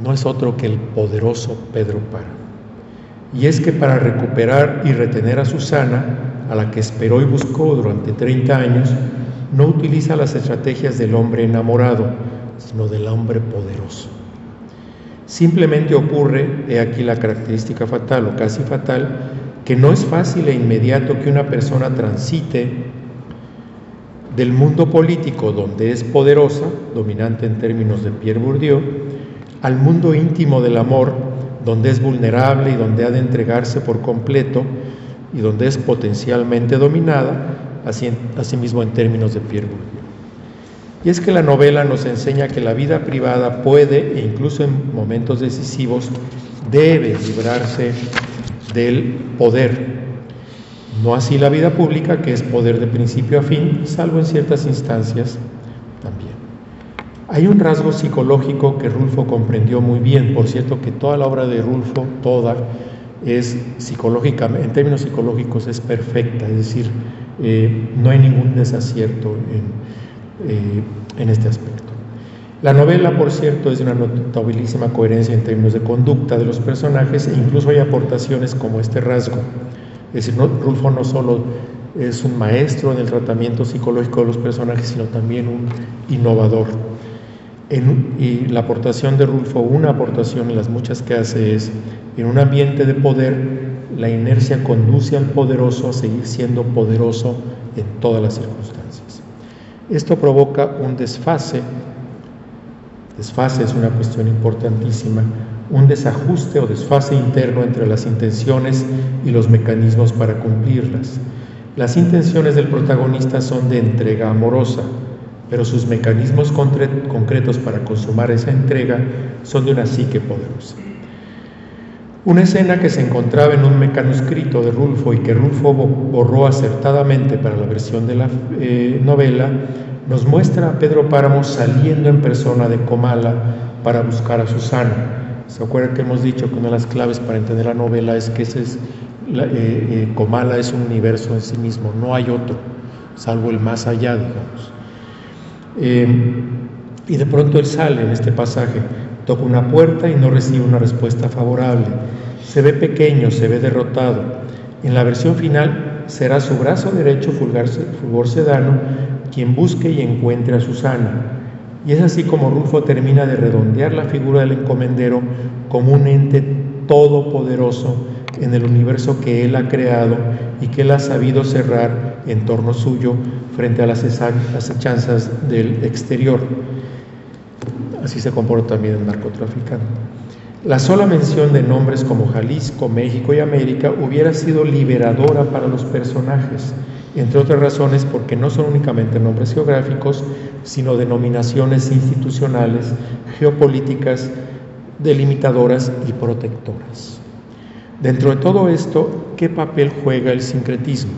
no es otro que el poderoso Pedro Páramo. Y es que para recuperar y retener a Susana, a la que esperó y buscó durante 30 años, no utiliza las estrategias del hombre enamorado, sino del hombre poderoso. Simplemente ocurre, he aquí la característica fatal o casi fatal, que no es fácil e inmediato que una persona transite del mundo político, donde es poderosa, dominante en términos de Pierre Bourdieu, al mundo íntimo del amor, donde es vulnerable y donde ha de entregarse por completo y donde es potencialmente dominada, asimismo en términos de Pierre Bourdieu. Y es que la novela nos enseña que la vida privada puede, e incluso en momentos decisivos, debe librarse del poder. No así la vida pública, que es poder de principio a fin, salvo en ciertas instancias también. Hay un rasgo psicológico que Rulfo comprendió muy bien. Por cierto, que toda la obra de Rulfo, toda, es psicológicamente, en términos psicológicos es perfecta, es decir, no hay ningún desacierto en este aspecto. La novela, por cierto, es de una notabilísima coherencia en términos de conducta de los personajes, e incluso hay aportaciones como este rasgo. Es decir, Rulfo no solo es un maestro en el tratamiento psicológico de los personajes, sino también un innovador. Y la aportación de Rulfo, una aportación en las muchas que hace, es: en un ambiente de poder, la inercia conduce al poderoso a seguir siendo poderoso en todas las circunstancias. Esto provoca un desfase es una cuestión importantísima, un desajuste o desfase interno entre las intenciones y los mecanismos para cumplirlas. Las intenciones del protagonista son de entrega amorosa, pero sus mecanismos concretos para consumar esa entrega son de una psique poderosa. Una escena que se encontraba en un manuscrito de Rulfo y que Rulfo borró acertadamente para la versión de la novela, nos muestra a Pedro Páramo saliendo en persona de Comala para buscar a Susana. ¿Se acuerdan que hemos dicho que una de las claves para entender la novela es que Comala es un universo en sí mismo, no hay otro, salvo el más allá, digamos. Y de pronto él sale en este pasaje, toca una puerta y no recibe una respuesta favorable. Se ve pequeño, se ve derrotado. En la versión final será su brazo derecho, Fulgor Sedano, quien busque y encuentre a Susana. Y es así como Rulfo termina de redondear la figura del encomendero como un ente todopoderoso en el universo que él ha creado y que él ha sabido cerrar en torno suyo frente a las acechanzas del exterior. Así se comporta también el narcotraficante. La sola mención de nombres como Jalisco, México y América hubiera sido liberadora para los personajes, entre otras razones porque no son únicamente nombres geográficos, sino denominaciones institucionales, geopolíticas, delimitadoras y protectoras. Dentro de todo esto, ¿qué papel juega el sincretismo?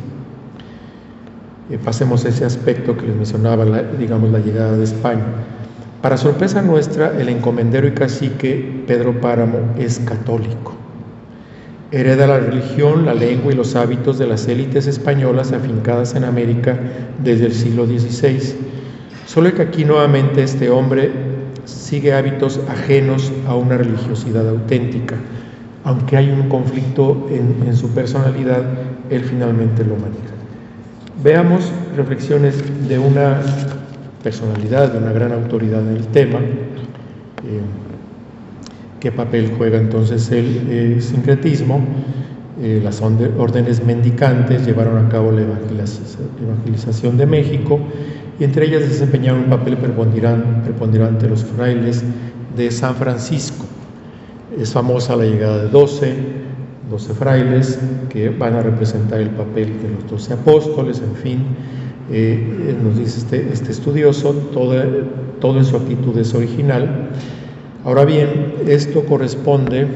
Pasemos a ese aspecto que les mencionaba, la llegada de España. Para sorpresa nuestra, el encomendero y cacique Pedro Páramo es católico. Hereda la religión, la lengua y los hábitos de las élites españolas afincadas en América desde el siglo XVI. Solo que aquí nuevamente este hombre sigue hábitos ajenos a una religiosidad auténtica. Aunque hay un conflicto en su personalidad, él finalmente lo maneja. Veamos reflexiones de una personalidad, de una gran autoridad en el tema. ¿Qué papel juega entonces el sincretismo? Las órdenes mendicantes llevaron a cabo la evangelización de México, y entre ellas desempeñaron un papel preponderante los frailes de San Francisco. Es famosa la llegada de 12 frailes que van a representar el papel de los 12 apóstoles, en fin. Nos dice este estudioso, todo en su actitud es original. Ahora bien, esto corresponde,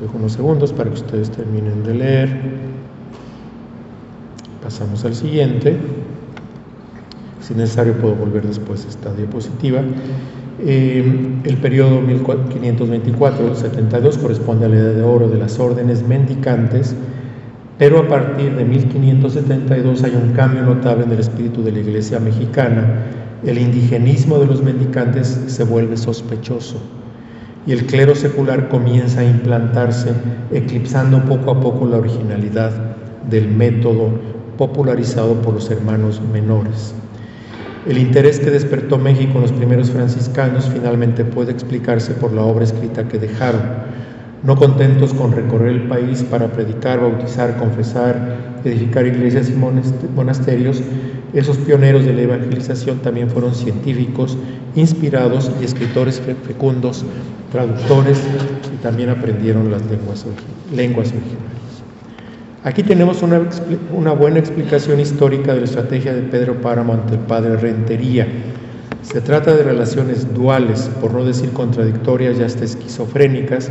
dejo unos segundos para que ustedes terminen de leer, pasamos al siguiente, si necesario puedo volver después a esta diapositiva. El periodo 1524-72 corresponde a la edad de oro de las órdenes mendicantes, pero a partir de 1572 hay un cambio notable en el espíritu de la Iglesia mexicana. El indigenismo de los mendicantes se vuelve sospechoso y el clero secular comienza a implantarse, eclipsando poco a poco la originalidad del método popularizado por los hermanos menores. El interés que despertó México en los primeros franciscanos finalmente puede explicarse por la obra escrita que dejaron. No contentos con recorrer el país para predicar, bautizar, confesar, edificar iglesias y monasterios, esos pioneros de la evangelización también fueron científicos, inspirados y escritores fecundos, traductores, y también aprendieron las lenguas originales. Aquí tenemos una buena explicación histórica de la estrategia de Pedro Páramo ante el padre Rentería. Se trata de relaciones duales, por no decir contradictorias y hasta esquizofrénicas,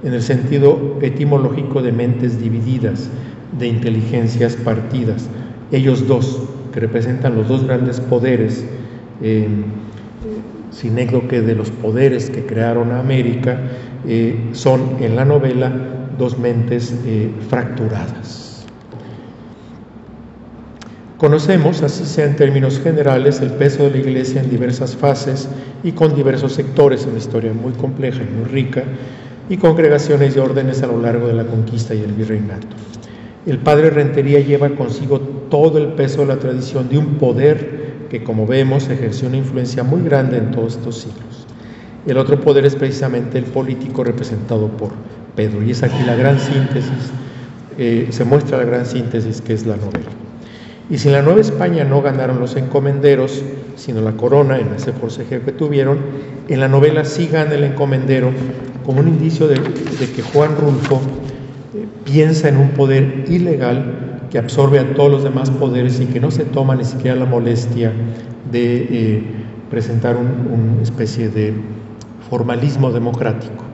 en el sentido etimológico de mentes divididas, de inteligencias partidas. Ellos dos, que representan los dos grandes poderes, sinécdoque de los poderes que crearon a América, son en la novela dos mentes fracturadas. Conocemos, así sea en términos generales, el peso de la Iglesia en diversas fases y con diversos sectores, en una historia muy compleja y muy rica, y congregaciones y órdenes a lo largo de la conquista y el virreinato. El padre Rentería lleva consigo todo el peso de la tradición de un poder que, como vemos, ejerció una influencia muy grande en todos estos siglos. El otro poder es precisamente el político representado por Pedro, y es aquí la gran síntesis, se muestra la gran síntesis que es la novela. Y si en la Nueva España no ganaron los encomenderos, sino la corona en ese forcejeo que tuvieron, en la novela sí gana el encomendero, como un indicio de que Juan Rulfo piensa en un poder ilegal que absorbe a todos los demás poderes y que no se toma ni siquiera la molestia de presentar una especie de formalismo democrático.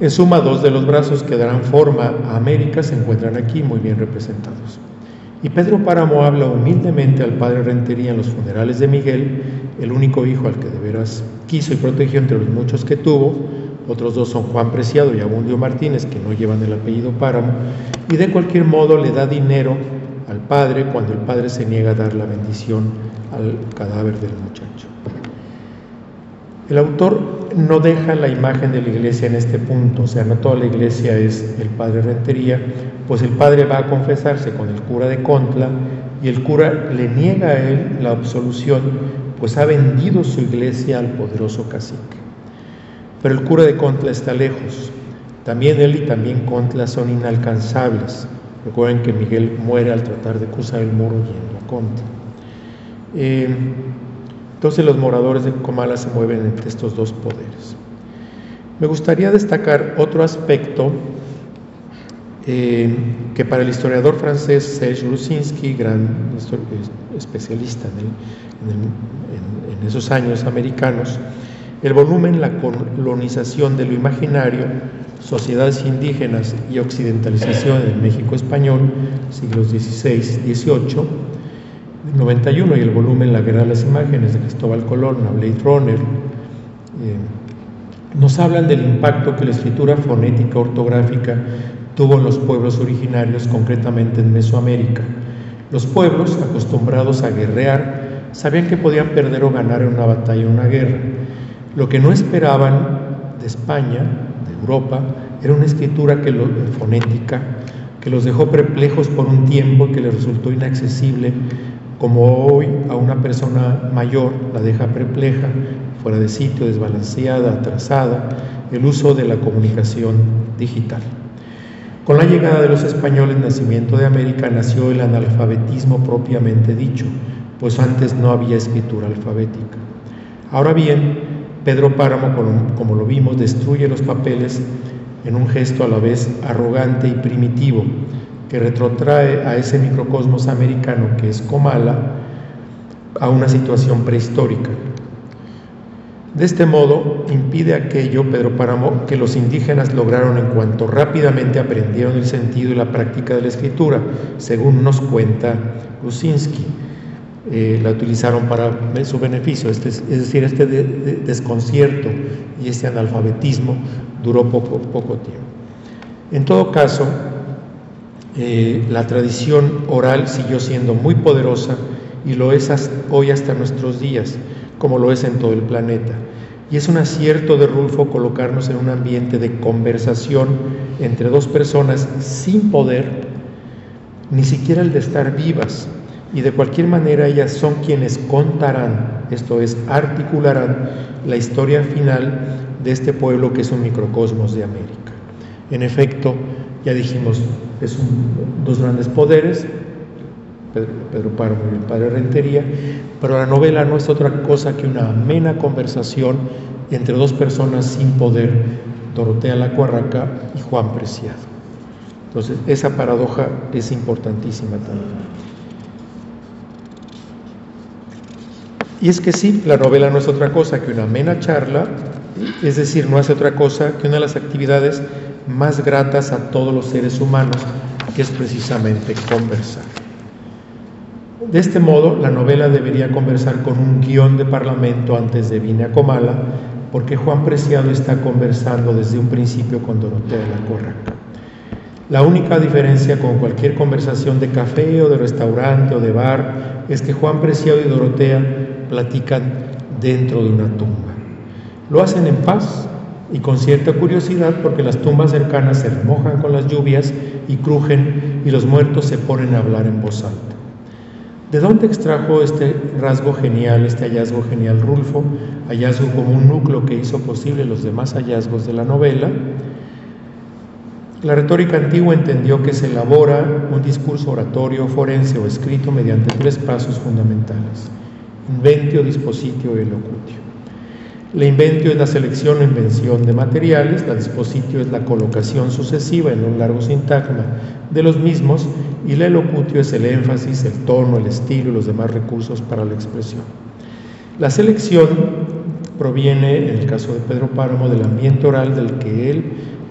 En suma, dos de los brazos que darán forma a América se encuentran aquí muy bien representados. Y Pedro Páramo habla humildemente al padre Rentería en los funerales de Miguel, el único hijo al que de veras quiso y protegió entre los muchos que tuvo. Otros dos son Juan Preciado y Abundio Martínez, que no llevan el apellido Páramo, y de cualquier modo le da dinero al padre cuando el padre se niega a dar la bendición al cadáver del muchacho. El autor no deja la imagen de la iglesia en este punto, o sea, no toda la iglesia es el padre Rentería, pues el padre va a confesarse con el cura de Contla y el cura le niega a él la absolución, pues ha vendido su iglesia al poderoso cacique. Pero el cura de Contla está lejos, también él y también Contla son inalcanzables. Recuerden que Miguel muere al tratar de cruzar el muro yendo a Contla. Entonces los moradores de Comala se mueven entre estos dos poderes. Me gustaría destacar otro aspecto que para el historiador francés Serge Lusinski, gran especialista en esos años americanos, el volumen La colonización de lo imaginario, sociedades indígenas y occidentalización del México español, siglos XVI-XVIII, 91, y el volumen La guerra de las imágenes de Cristóbal Colón, a Blade Runner, nos hablan del impacto que la escritura fonética ortográfica tuvo en los pueblos originarios, concretamente en Mesoamérica. Los pueblos, acostumbrados a guerrear, sabían que podían perder o ganar en una batalla o una guerra. Lo que no esperaban de España, de Europa, era una escritura fonética que los dejó perplejos por un tiempo y que les resultó inaccesible, como hoy a una persona mayor la deja perpleja, fuera de sitio, desbalanceada, atrasada, el uso de la comunicación digital. Con la llegada de los españoles, nacimiento de América, nació el analfabetismo propiamente dicho, pues antes no había escritura alfabética. Ahora bien, Pedro Páramo, como lo vimos, destruye los papeles en un gesto a la vez arrogante y primitivo, que retrotrae a ese microcosmos americano que es Comala a una situación prehistórica. De este modo, impide aquello, Pedro Páramo, que los indígenas lograron en cuanto rápidamente aprendieron el sentido y la práctica de la escritura, según nos cuenta Lusinski. La utilizaron para su beneficio, es decir, este desconcierto y este analfabetismo duró poco tiempo. En todo caso, la tradición oral siguió siendo muy poderosa y lo es hoy hasta nuestros días, como lo es en todo el planeta. Y es un acierto de Rulfo colocarnos en un ambiente de conversación entre dos personas sin poder, ni siquiera el de estar vivas, y de cualquier manera ellas son quienes contarán, esto es, articularán la historia final de este pueblo que es un microcosmos de América. En efecto, ya dijimos, es dos grandes poderes, Pedro Páramo y el padre Rentería, pero la novela no es otra cosa que una amena conversación entre dos personas sin poder, Dorotea Lacuarraca y Juan Preciado. Entonces, esa paradoja es importantísima también. Y es que sí, la novela no es otra cosa que una amena charla, es decir, no hace otra cosa que una de las actividades más gratas a todos los seres humanos, que es precisamente conversar. De este modo, la novela debería conversar con un guión de parlamento antes de Vine a Comala, porque Juan Preciado está conversando desde un principio con Dorotea Lacuarraca. La única diferencia con cualquier conversación de café o de restaurante o de bar es que Juan Preciado y Dorotea platican dentro de una tumba. Lo hacen en paz y con cierta curiosidad, porque las tumbas cercanas se remojan con las lluvias y crujen y los muertos se ponen a hablar en voz alta. ¿De dónde extrajo este hallazgo genial Rulfo? Hallazgo como un núcleo que hizo posible los demás hallazgos de la novela. La retórica antigua entendió que se elabora un discurso oratorio, forense o escrito mediante 3 pasos fundamentales: inventio, dispositio y elocutio. La inventio es la selección o invención de materiales, la dispositio es la colocación sucesiva en un largo sintagma de los mismos, y la elocutio es el énfasis, el tono, el estilo y los demás recursos para la expresión. La selección proviene, en el caso de Pedro Páramo, del ambiente oral del que él,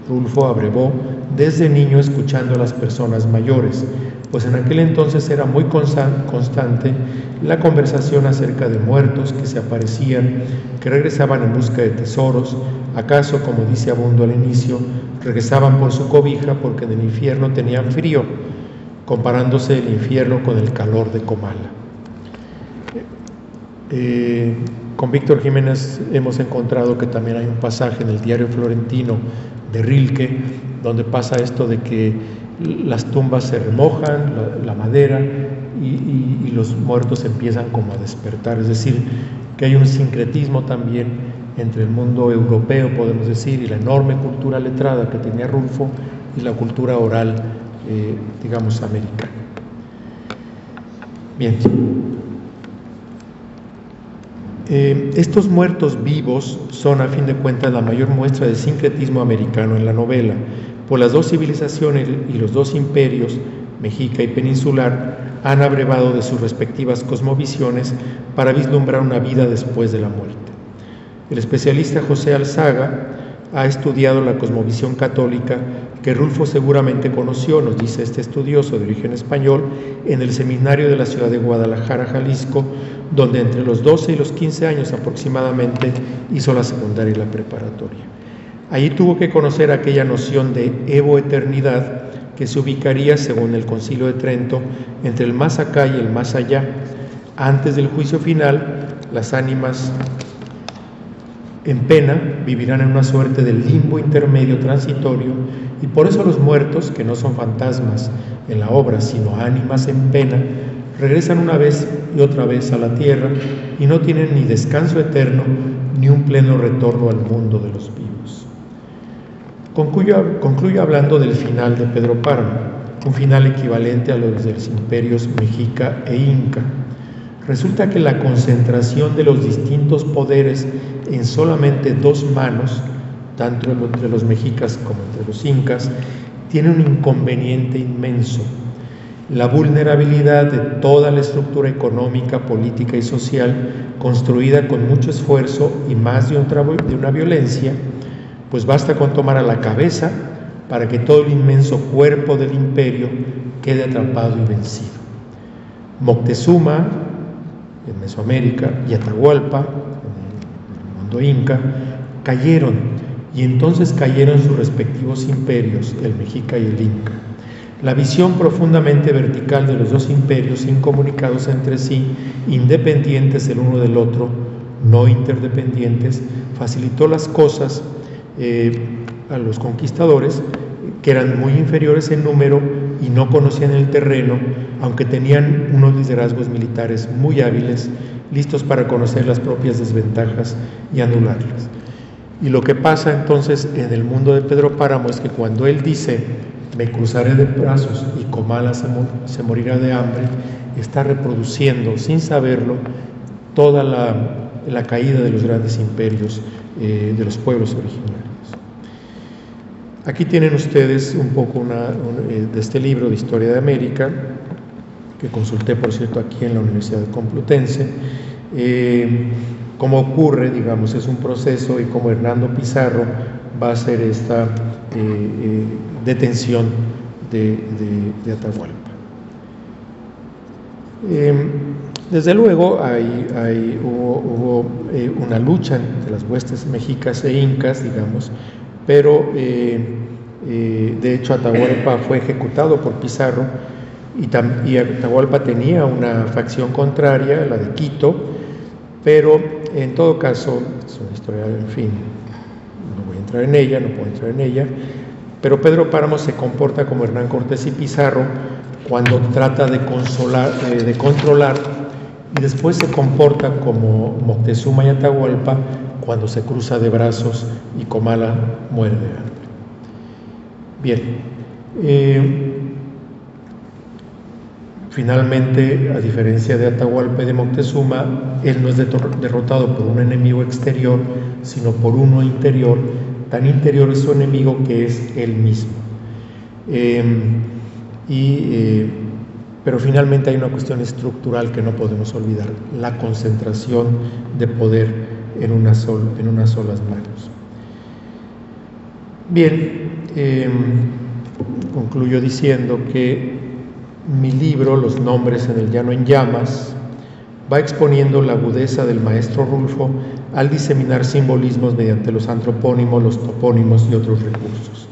Rulfo, abrevó desde niño escuchando a las personas mayores, pues en aquel entonces era muy constante la conversación acerca de muertos que se aparecían, que regresaban en busca de tesoros, acaso, como dice Abundo al inicio, regresaban por su cobija porque en el infierno tenían frío, comparándose el infierno con el calor de Comala. Con Víctor Jiménez hemos encontrado que también hay un pasaje en el diario florentino de Rilke, donde pasa esto de que las tumbas se remojan, la madera, y los muertos empiezan como a despertar, es decir, que hay un sincretismo también entre el mundo europeo, podemos decir, y la enorme cultura letrada que tenía Rulfo y la cultura oral, digamos, americana. Bien. Estos muertos vivos son, a fin de cuentas, la mayor muestra de sincretismo americano en la novela, pues las dos civilizaciones y los dos imperios, mexica y peninsular, han abrevado de sus respectivas cosmovisiones para vislumbrar una vida después de la muerte. El especialista José Alzaga ha estudiado la cosmovisión católica que Rulfo seguramente conoció, nos dice este estudioso de origen español, en el seminario de la ciudad de Guadalajara, Jalisco, donde entre los 12 y los 15 años aproximadamente hizo la secundaria y la preparatoria. Allí tuvo que conocer aquella noción de evo-eternidad que se ubicaría, según el Concilio de Trento, entre el más acá y el más allá. Antes del juicio final, las ánimas En pena vivirán en una suerte de limbo intermedio transitorio, y por eso los muertos, que no son fantasmas en la obra, sino ánimas en pena, regresan una vez y otra vez a la tierra y no tienen ni descanso eterno ni un pleno retorno al mundo de los vivos. Concluyo hablando del final de Pedro Páramo, un final equivalente a los de los imperios mexica e inca. Resulta que la concentración de los distintos poderes en solamente dos manos, tanto entre los mexicas como entre los incas, tiene un inconveniente inmenso: la vulnerabilidad de toda la estructura económica, política y social construida con mucho esfuerzo y más de una violencia, pues basta con tomar a la cabeza para que todo el inmenso cuerpo del imperio quede atrapado y vencido. Moctezuma en Mesoamérica y Atahualpa en el mundo inca cayeron, y entonces cayeron sus respectivos imperios, el mexica y el inca. La visión profundamente vertical de los dos imperios, incomunicados entre sí, independientes el uno del otro, no interdependientes, facilitó las cosas a los conquistadores, que eran muy inferiores en número y no conocían el terreno, aunque tenían unos liderazgos militares muy hábiles, listos para conocer las propias desventajas y anularlas. Y lo que pasa entonces en el mundo de Pedro Páramo es que cuando él dice: me cruzaré de brazos y Comala se morirá de hambre, está reproduciendo, sin saberlo, toda la caída de los grandes imperios de los pueblos originarios. Aquí tienen ustedes un poco de este libro de Historia de América, que consulté, por cierto, aquí en la Universidad Complutense. Cómo ocurre, digamos, es un proceso, y cómo Hernando Pizarro va a hacer esta detención de Atahualpa. Desde luego hubo una lucha entre las huestes mexicas e incas, digamos, pero de hecho Atahualpa fue ejecutado por Pizarro, y Atahualpa tenía una facción contraria, la de Quito, pero en todo caso es una historia, en fin, no voy a entrar en ella, no puedo entrar en ella. Pero Pedro Páramo se comporta como Hernán Cortés y Pizarro cuando trata de controlar, y después se comporta como Moctezuma y Atahualpa cuando se cruza de brazos y Comala muere de hambre. Bien, finalmente, a diferencia de Atahualpa y de Moctezuma, él no es derrotado por un enemigo exterior, sino por uno interior. Tan interior es su enemigo que es él mismo. Pero finalmente hay una cuestión estructural que no podemos olvidar: la concentración de poder en unas solas manos. Bien, concluyo diciendo que mi libro, Los nombres en el llano en llamas, va exponiendo la agudeza del maestro Rulfo al diseminar simbolismos mediante los antropónimos, los topónimos y otros recursos.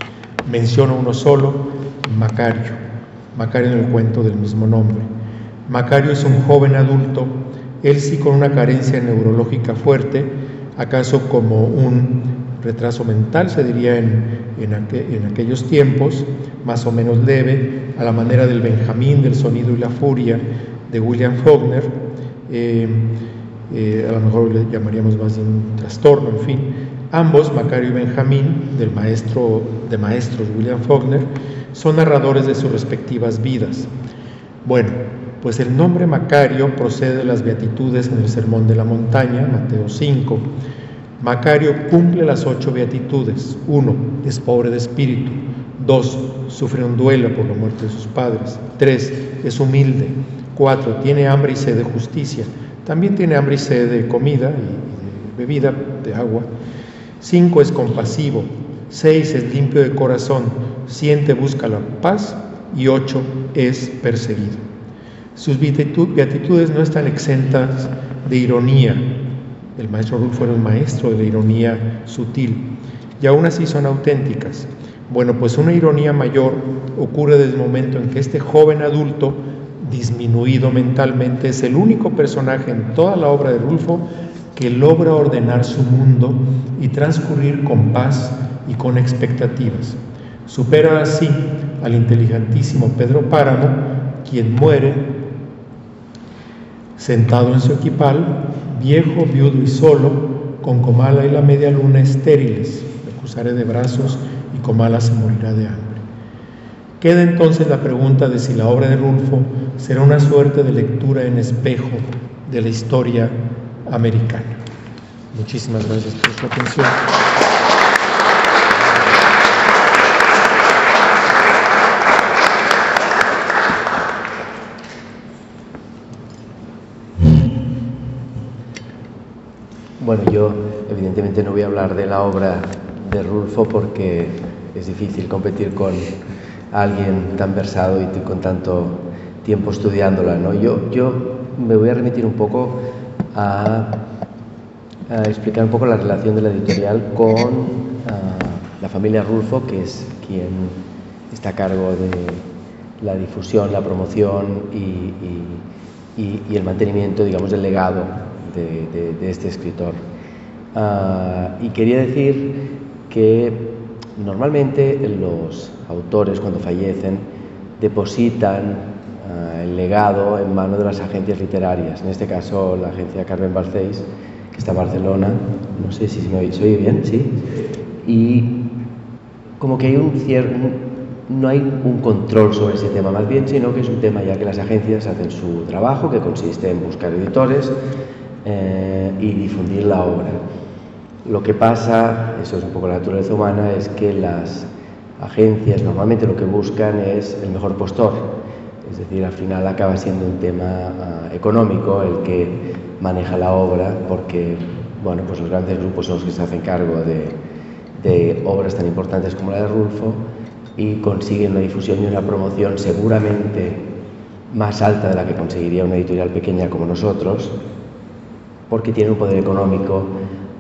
Menciono uno solo: Macario en el cuento del mismo nombre. Macario es un joven adulto, él sí con una carencia neurológica fuerte, acaso como un retraso mental, se diría en aquellos tiempos, más o menos leve, a la manera del Benjamín del sonido y la furia de William Faulkner. A lo mejor le llamaríamos más de un trastorno, en fin. Ambos, Macario y Benjamín, de maestros William Faulkner, son narradores de sus respectivas vidas. Bueno, pues el nombre Macario procede de las beatitudes en el Sermón de la Montaña, Mateo 5. Macario cumple las 8 beatitudes. 1. Es pobre de espíritu. 2. Sufre un duelo por la muerte de sus padres. 3. Es humilde. 4. Tiene hambre y sed de justicia. También tiene hambre y sed de comida y de bebida, de agua. 5. Es compasivo. 6. Es limpio de corazón. 7. Busca la paz. Y 8. Es perseguido. Sus beatitudes no están exentas de ironía. El maestro Rulfo era un maestro de la ironía sutil, y aún así son auténticas. Bueno, pues una ironía mayor ocurre desde el momento en que este joven adulto, disminuido mentalmente, es el único personaje en toda la obra de Rulfo que logra ordenar su mundo y transcurrir con paz y con expectativas. Supera así al inteligentísimo Pedro Páramo, quien muere sentado en su equipal, viejo, viudo y solo, con Comala y la media luna estériles. Le cruzaré de brazos y Comala se morirá de hambre. Queda entonces la pregunta de si la obra de Rulfo será una suerte de lectura en espejo de la historia americana. Muchísimas gracias por su atención. Bueno, yo evidentemente no voy a hablar de la obra de Rulfo porque es difícil competir con alguien tan versado y con tanto tiempo estudiándola, ¿no? Yo me voy a remitir un poco a explicar un poco la relación de la editorial con la familia Rulfo, que es quien está a cargo de la difusión, la promoción y el mantenimiento, digamos, del legado de este escritor. Y quería decir que normalmente los autores, cuando fallecen, depositan el legado en manos de las agencias literarias, en este caso la agencia Carmen Balcells, que está en Barcelona. No sé si se oye bien, ¿sí? Y como que hay no hay un control sobre ese tema, más bien, sino que es un tema ya que las agencias hacen su trabajo, que consiste en buscar editores y difundir la obra. Lo que pasa, eso es un poco la naturaleza humana, es que las agencias normalmente lo que buscan es el mejor postor, es decir, al final acaba siendo un tema económico el que maneja la obra, porque bueno, pues los grandes grupos son los que se hacen cargo de obras tan importantes como la de Rulfo y consiguen una difusión y una promoción seguramente más alta de la que conseguiría una editorial pequeña como nosotros, porque tiene un poder económico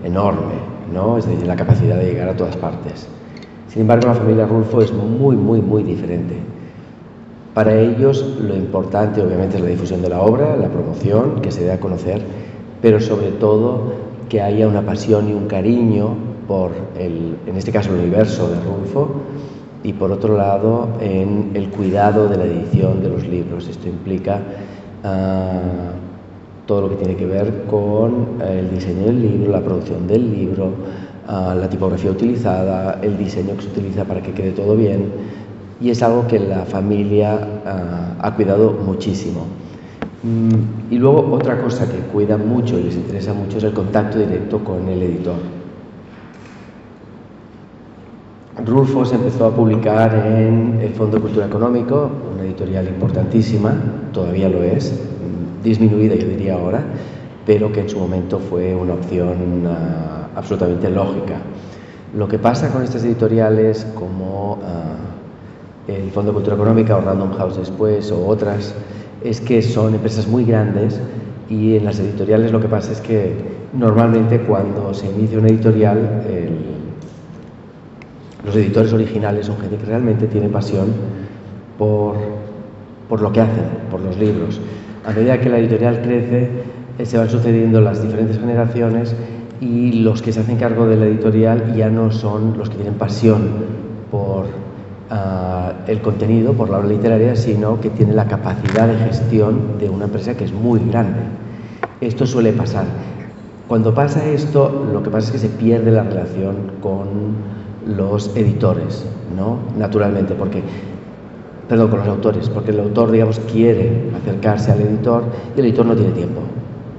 enorme, ¿no? Es decir, la capacidad de llegar a todas partes. Sin embargo, la familia Rulfo es muy diferente. Para ellos lo importante obviamente es la difusión de la obra, la promoción, que se dé a conocer, pero sobre todo que haya una pasión y un cariño por en este caso el universo de Rulfo, y por otro lado en el cuidado de la edición de los libros. Esto implica todo lo que tiene que ver con el diseño del libro, la producción del libro, la tipografía utilizada, el diseño que se utiliza para que quede todo bien, y es algo que la familia ha cuidado muchísimo. Y luego otra cosa que cuidan mucho y les interesa mucho es el contacto directo con el editor. Rulfo se empezó a publicar en el Fondo de Cultura Económico, una editorial importantísima, todavía lo es, disminuida yo diría ahora, pero que en su momento fue una opción absolutamente lógica. Lo que pasa con estas editoriales como el Fondo de Cultura Económica o Random House después o otras, es que son empresas muy grandes, y en las editoriales lo que pasa es que normalmente cuando se inicia una editorial los editores originales son gente que realmente tiene pasión por lo que hacen, por los libros. A medida que la editorial crece, se van sucediendo las diferentes generaciones y los que se hacen cargo de la editorial ya no son los que tienen pasión por el contenido, por la obra literaria, sino que tienen la capacidad de gestión de una empresa que es muy grande. Esto suele pasar. Cuando pasa esto, lo que pasa es que se pierde la relación con los editores, ¿no? Naturalmente, con los autores, porque el autor, digamos, quiere acercarse al editor y el editor no tiene tiempo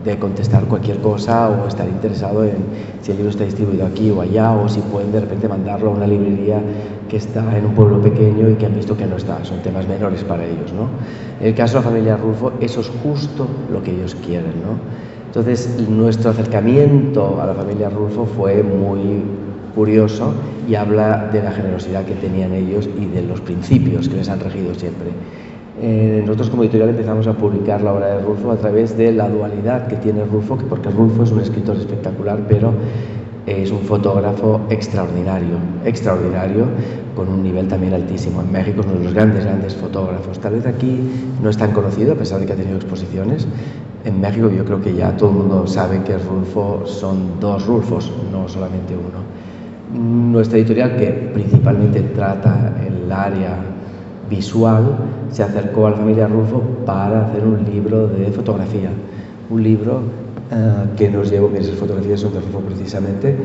de contestar cualquier cosa o estar interesado en si el libro está distribuido aquí o allá, o si pueden de repente mandarlo a una librería que está en un pueblo pequeño y que han visto que no está. Son temas menores para ellos, ¿no? En el caso de la familia Rulfo, eso es justo lo que ellos quieren, ¿no? Entonces, nuestro acercamiento a la familia Rulfo fue muy curioso y habla de la generosidad que tenían ellos y de los principios que les han regido siempre. Nosotros como editorial empezamos a publicar la obra de Rulfo a través de la dualidad que tiene Rulfo, porque Rulfo es un escritor espectacular, pero es un fotógrafo extraordinario, con un nivel también altísimo. En México es uno de los grandes fotógrafos. Tal vez aquí no es tan conocido, a pesar de que ha tenido exposiciones, En México yo creo que ya todo el mundo sabe que Rulfo son dos Rulfos, no solamente uno. Nuestra editorial, que principalmente trata el área visual, se acercó a la familia Rulfo para hacer un libro de fotografía, un libro que nos llevó, que esas fotografías son de Rulfo precisamente,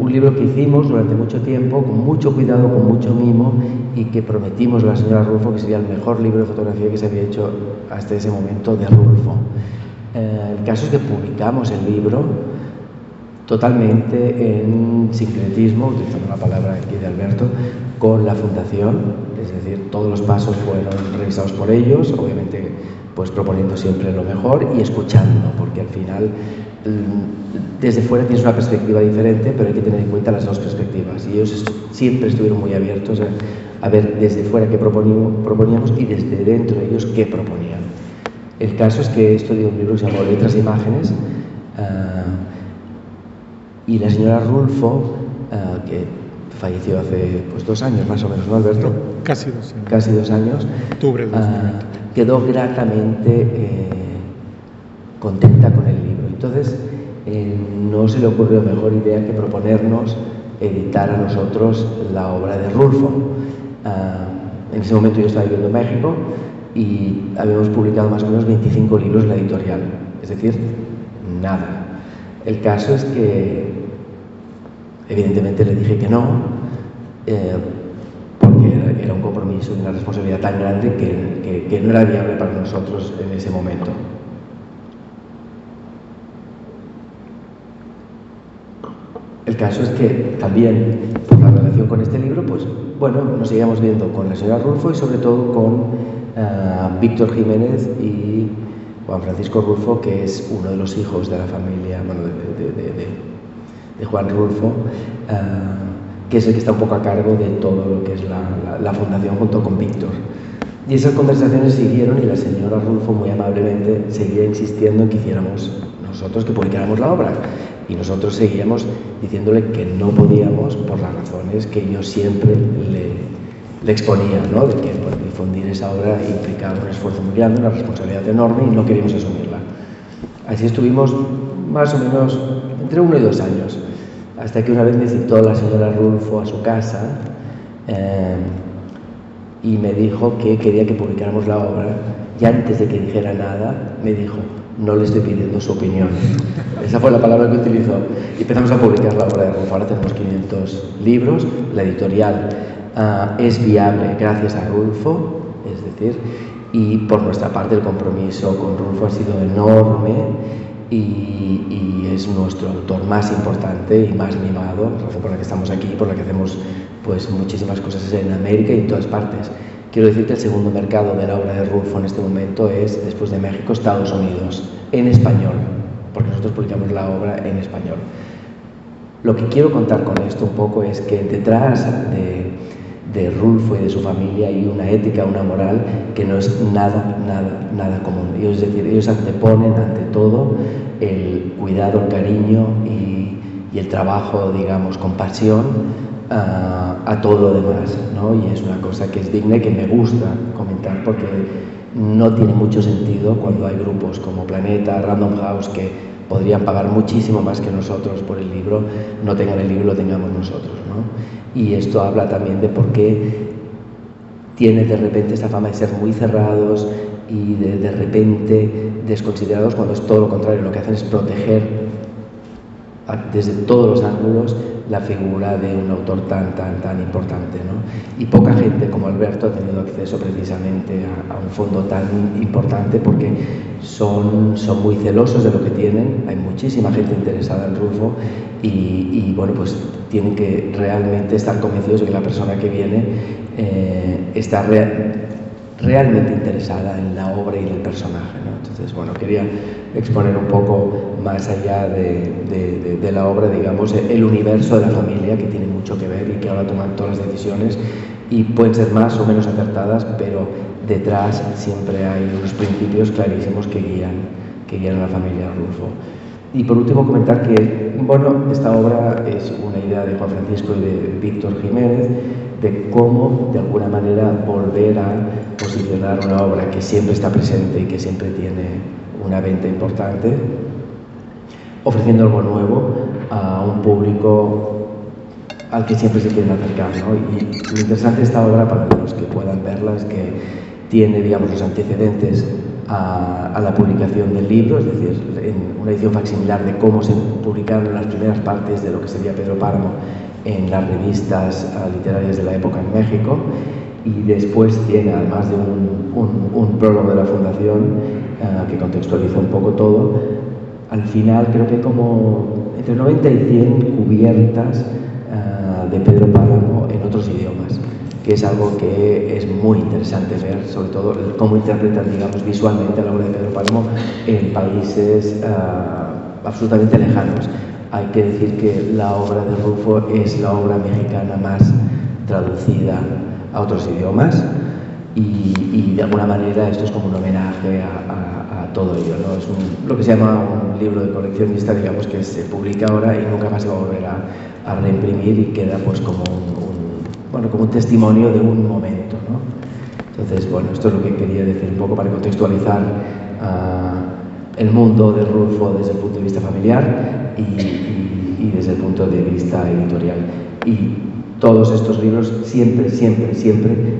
un libro que hicimos durante mucho tiempo, con mucho cuidado, con mucho mimo, y que prometimos a la señora Rulfo que sería el mejor libro de fotografía que se había hecho hasta ese momento de Rulfo. El caso es que publicamos el libro totalmente en sincretismo, utilizando la palabra aquí de Alberto, con la fundación, es decir, todos los pasos fueron revisados por ellos, obviamente pues proponiendo siempre lo mejor y escuchando, porque al final desde fuera tienes una perspectiva diferente, pero hay que tener en cuenta las dos perspectivas, y ellos siempre estuvieron muy abiertos a ver desde fuera qué proponíamos y desde dentro de ellos qué proponían. El caso es que esto de un libro que se llamó Letras e Imágenes, y la señora Rulfo, que falleció hace pues 2 años más o menos, ¿no, Alberto? Casi 2 años. Casi 2 años. Octubre de 2020. Quedó gratamente contenta con el libro. Entonces, no se le ocurrió mejor idea que proponernos editar a nosotros la obra de Rulfo. En ese momento yo estaba viviendo en México y habíamos publicado más o menos 25 libros en la editorial, es decir, nada. El caso es que evidentemente le dije que no, porque era un compromiso y una responsabilidad tan grande que no era viable para nosotros en ese momento. El caso es que también, por la relación con este libro, pues bueno, nos seguíamos viendo con la señora Rulfo y sobre todo con Víctor Jiménez y Juan Francisco Rulfo, que es uno de los hijos de la familia, bueno, de Juan Rulfo, que es el que está un poco a cargo de todo lo que es la fundación junto con Víctor. Y esas conversaciones siguieron y la señora Rulfo muy amablemente seguía insistiendo en que hiciéramos nosotros, que publicáramos la obra. Y nosotros seguíamos diciéndole que no podíamos por las razones que yo siempre le exponía, ¿no? De que pues, difundir esa obra implicaba un esfuerzo muy grande, una responsabilidad enorme y no queríamos asumirla. Así estuvimos más o menos entre 1 y 2 años, hasta que una vez me citó la señora Rulfo a su casa y me dijo que quería que publicáramos la obra, y antes de que dijera nada me dijo: no le estoy pidiendo su opinión. Esa fue la palabra que utilizó. Y empezamos a publicar la obra de Rulfo. Ahora tenemos 500 libros. La editorial es viable gracias a Rulfo, es decir, y por nuestra parte el compromiso con Rulfo ha sido enorme y es nuestro autor más importante y más mimado, la razón por la que estamos aquí, por la que hacemos pues muchísimas cosas en América y en todas partes. Quiero decir que el segundo mercado de la obra de Rulfo en este momento es, después de México, Estados Unidos, en español, porque nosotros publicamos la obra en español. Lo que quiero contar con esto un poco es que detrás de Rulfo y de su familia hay una ética, una moral que no es nada común. Es decir, ellos anteponen ante todo el cuidado, el cariño y el trabajo, digamos, con pasión a todo lo demás, ¿no? Y es una cosa que es digna y que me gusta comentar porque no tiene mucho sentido cuando hay grupos como Planeta, Random House, que podrían pagar muchísimo más que nosotros por el libro, no tengan el libro, lo tengamos nosotros, ¿no? Y esto habla también de por qué tiene de repente esta fama de ser muy cerrados y de repente desconsiderados, cuando es todo lo contrario. Lo que hacen es proteger desde todos los ángulos la figura de un autor tan importante, ¿no? Y poca gente como Alberto ha tenido acceso precisamente a un fondo tan importante, porque son muy celosos de lo que tienen. Hay muchísima gente interesada en Rulfo y bueno, pues tienen que realmente estar convencidos de que la persona que viene está realmente interesada en la obra y en el personaje, ¿no? Entonces, bueno, quería exponer un poco más allá de la obra, digamos, el universo de la familia, que tiene mucho que ver y que ahora toman todas las decisiones y pueden ser más o menos acertadas, pero detrás siempre hay unos principios clarísimos que guían a la familia Rulfo. Y por último comentar que, bueno, esta obra es una idea de Juan Francisco y de Víctor Jiménez, de cómo de alguna manera volver a posicionar una obra que siempre está presente y que siempre tiene una venta importante, ofreciendo algo nuevo a un público al que siempre se quieren acercar, ¿no? Y lo interesante de esta obra, para los que puedan verla, es que tiene, digamos, los antecedentes a la publicación del libro, es decir, en una edición facsimilar de cómo se publicaron las primeras partes de lo que sería Pedro Páramo en las revistas literarias de la época en México, y después tiene, además de un prólogo de la Fundación que contextualiza un poco todo. Al final creo que hay como entre 90 y 100 cubiertas de Pedro Páramo en otros idiomas, que es algo que es muy interesante ver, sobre todo cómo interpretan, digamos, visualmente la obra de Pedro Páramo en países absolutamente lejanos. Hay que decir que la obra de Rulfo es la obra mexicana más traducida a otros idiomas y de alguna manera esto es como un homenaje a todo ello, ¿no? Es lo que se llama un libro de coleccionista, digamos, que se publica ahora y nunca más se va a volver a reimprimir y queda pues como como un testimonio de un momento, ¿no? Entonces, bueno, esto es lo que quería decir un poco para contextualizar el mundo de Rulfo desde el punto de vista familiar y desde el punto de vista editorial. Y todos estos libros siempre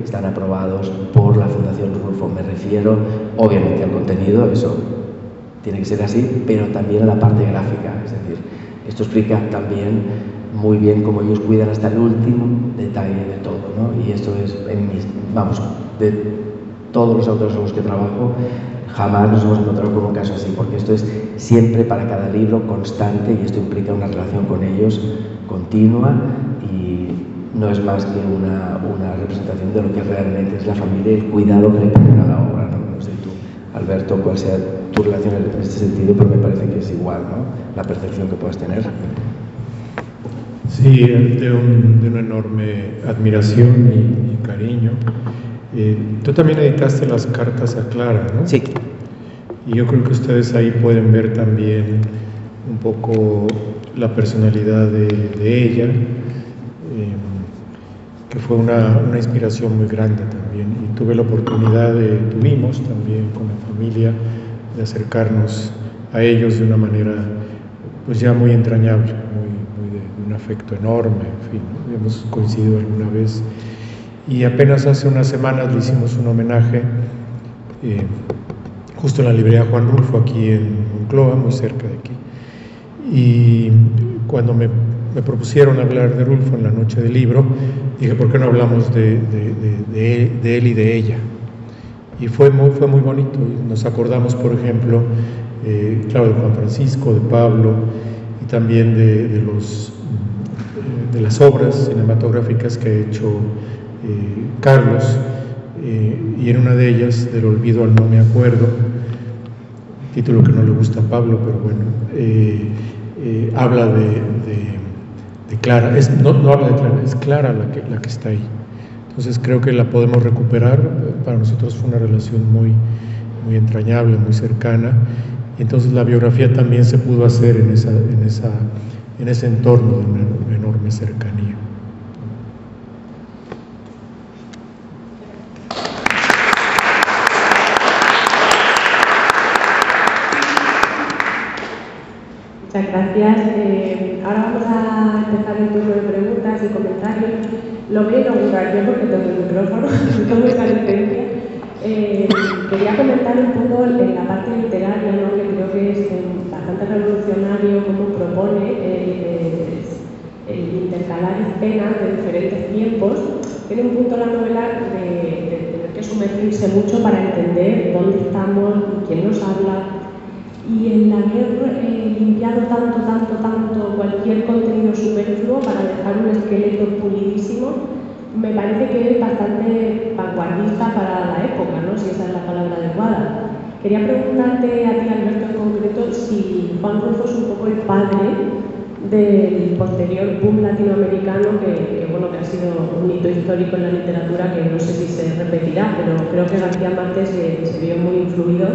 están aprobados por la Fundación Rulfo. Me refiero, obviamente, al contenido, eso tiene que ser así, pero también a la parte gráfica. Es decir, esto explica también muy bien cómo ellos cuidan hasta el último detalle de todo, ¿no? Y esto es, de todos los autores con los que trabajo, jamás nos hemos encontrado con un caso así, porque esto es siempre para cada libro constante y esto implica una relación con ellos continua y no es más que una representación de lo que realmente es la familia y el cuidado que le ponen a la obra, ¿no? No sé tú, Alberto, cuál sea tu relación en este sentido, pero me parece que es igual, ¿no? La percepción que puedas tener. Sí, de una enorme admiración y cariño. Tú también editaste las cartas a Clara, ¿no? Sí. Y yo creo que ustedes ahí pueden ver también un poco la personalidad de ella, que fue una inspiración muy grande también. Y tuvimos la oportunidad también con la familia, de acercarnos a ellos de una manera pues ya muy entrañable, de un afecto enorme, en fin, ¿no? Hemos coincidido alguna vez y apenas hace unas semanas le hicimos un homenaje justo en la librería Juan Rulfo, aquí en Monclova, muy cerca de aquí. Y cuando me propusieron hablar de Rulfo en la noche del libro, dije, ¿por qué no hablamos de él y de ella? Y fue muy bonito. Nos acordamos, por ejemplo, claro, de Juan Francisco, de Pablo, y también de las obras cinematográficas que ha hecho Carlos, y en una de ellas, Del olvido al no me acuerdo, título que no le gusta a Pablo, pero bueno, habla de Clara, no habla de Clara, es Clara la que está ahí. Entonces creo que la podemos recuperar. Para nosotros fue una relación muy entrañable, muy cercana, y entonces la biografía también se pudo hacer en ese entorno de una enorme cercanía. Muchas gracias. Ahora vamos a empezar el turno de preguntas y comentarios. Lo voy a inaugurar yo porque tengo el micrófono, tengo esa licencia. Quería comentar un poco en la parte literaria, ¿no? Que creo que es bastante revolucionario cómo propone el intercalar escenas de diferentes tiempos. Tiene un punto la novela de tener que sumergirse mucho para entender dónde estamos y quién nos habla. Y el haber limpiado tanto cualquier contenido superfluo para dejar un esqueleto pulidísimo, me parece que es bastante vanguardista para la época, ¿no? Si esa es la palabra adecuada. Quería preguntarte a ti, Alberto, en concreto, si Juan Rulfo es un poco el padre del posterior boom latinoamericano que ha sido un hito histórico en la literatura, que no sé si se repetirá, pero creo que García Márquez se vio muy influido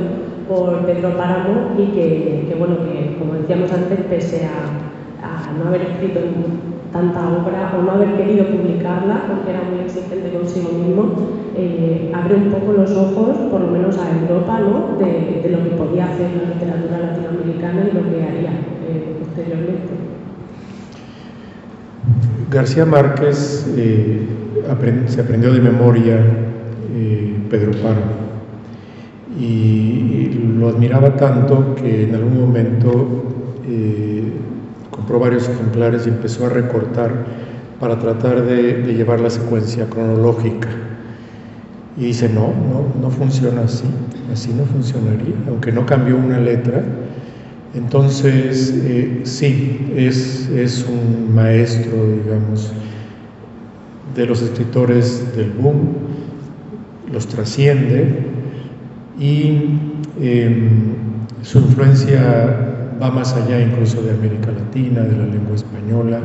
por Pedro Páramo y que como decíamos antes, pese a no haber escrito tanta obra o no haber querido publicarla porque era muy exigente consigo mismo, abre un poco los ojos, por lo menos a Europa, ¿no? de lo que podía hacer la literatura latinoamericana y lo que haría posteriormente. García Márquez se aprendió de memoria Pedro Páramo y lo admiraba tanto que en algún momento compró varios ejemplares y empezó a recortar para tratar de llevar la secuencia cronológica. Y dice, no funciona así no funcionaría, aunque no cambió una letra. Entonces, sí, es un maestro, digamos, de los escritores del boom, los trasciende y su influencia va más allá incluso de América Latina, de la lengua española.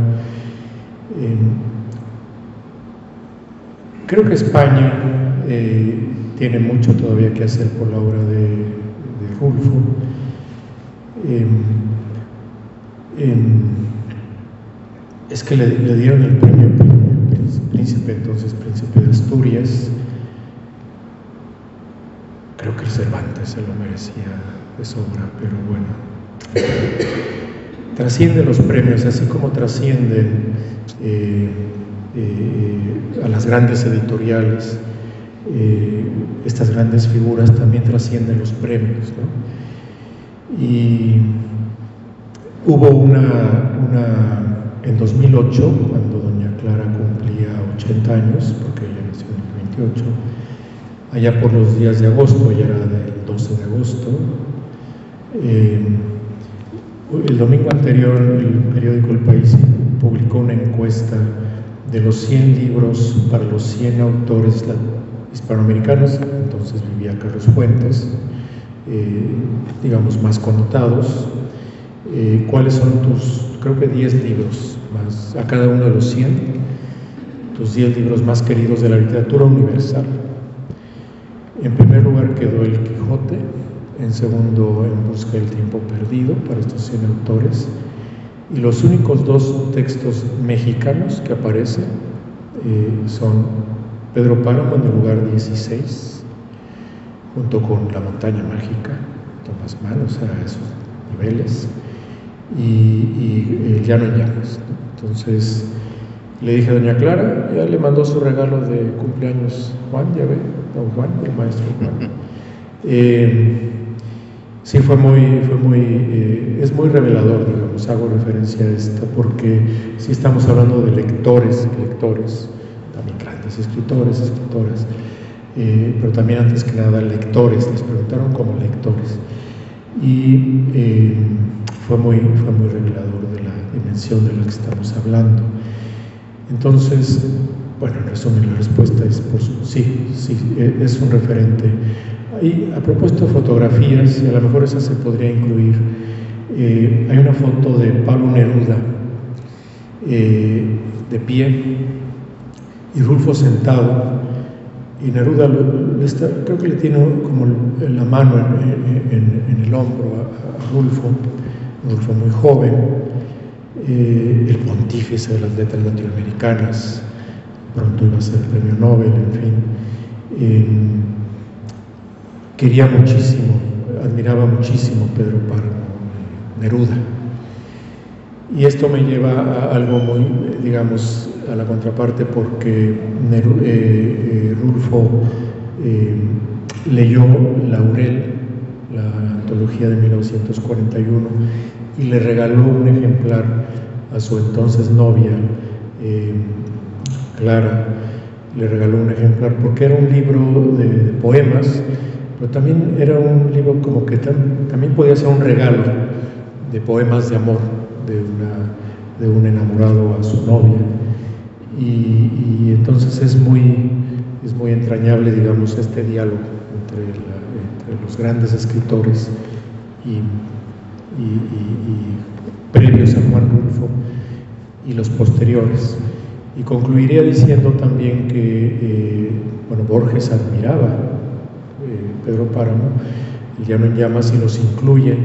Creo que España tiene mucho todavía que hacer por la obra de Rulfo. Es que le dieron el premio Príncipe, entonces Príncipe de Asturias. Creo que el Cervantes se lo merecía de sobra, pero bueno. Trasciende los premios, así como trascienden a las grandes editoriales, estas grandes figuras también trascienden los premios, ¿no? Y hubo en 2008, cuando doña Clara cumplía 80 años, porque ella nació en el 28, allá por los días de agosto, ya era del 12 de agosto, el domingo anterior el periódico El País publicó una encuesta de los 100 libros para los 100 autores hispanoamericanos, entonces vivía Carlos Fuentes, digamos más connotados. ¿Cuáles son creo que 10 libros más, a cada uno de los 100, tus 10 libros más queridos de la literatura universal? En primer lugar quedó El Quijote, en segundo En busca del tiempo perdido, para estos 100 autores, y los únicos 2 textos mexicanos que aparecen son Pedro Páramo en el lugar 16, junto con La montaña mágica, Tomás Mann, o sea, a esos niveles, y El llano en llamas. Entonces le dije a doña Clara, ya le mandó su regalo de cumpleaños Juan, ya ve, don Juan, el maestro Juan. Sí, es muy revelador, digamos, hago referencia a esto, porque sí estamos hablando de lectores, también grandes escritores, escritoras, pero también antes que nada lectores, les preguntaron como lectores, y fue muy revelador de la dimensión de la que estamos hablando. Entonces, bueno, en resumen, la respuesta es sí, es un referente. Y a propósito de fotografías, y a lo mejor esa se podría incluir, hay una foto de Pablo Neruda de pie y Rulfo sentado, y Neruda creo que le tiene como la mano en el hombro a Rulfo muy joven, el pontífice de las letras latinoamericanas, pronto iba a ser premio Nobel, en fin. Quería muchísimo, admiraba muchísimo Pedro Páramo, Neruda. Y esto me lleva a algo muy, digamos, a la contraparte, porque Rulfo leyó Laurel, la antología de 1941, y le regaló un ejemplar a su entonces novia, Clara. Le regaló un ejemplar porque era un libro de poemas, pero también era un libro como que también podía ser un regalo de poemas de amor de un enamorado a su novia, y entonces es muy entrañable, digamos, este diálogo entre los grandes escritores y previos a Juan Rulfo y los posteriores. Y concluiría diciendo también que Borges admiraba Pedro Páramo, El llano en llamas, y los incluye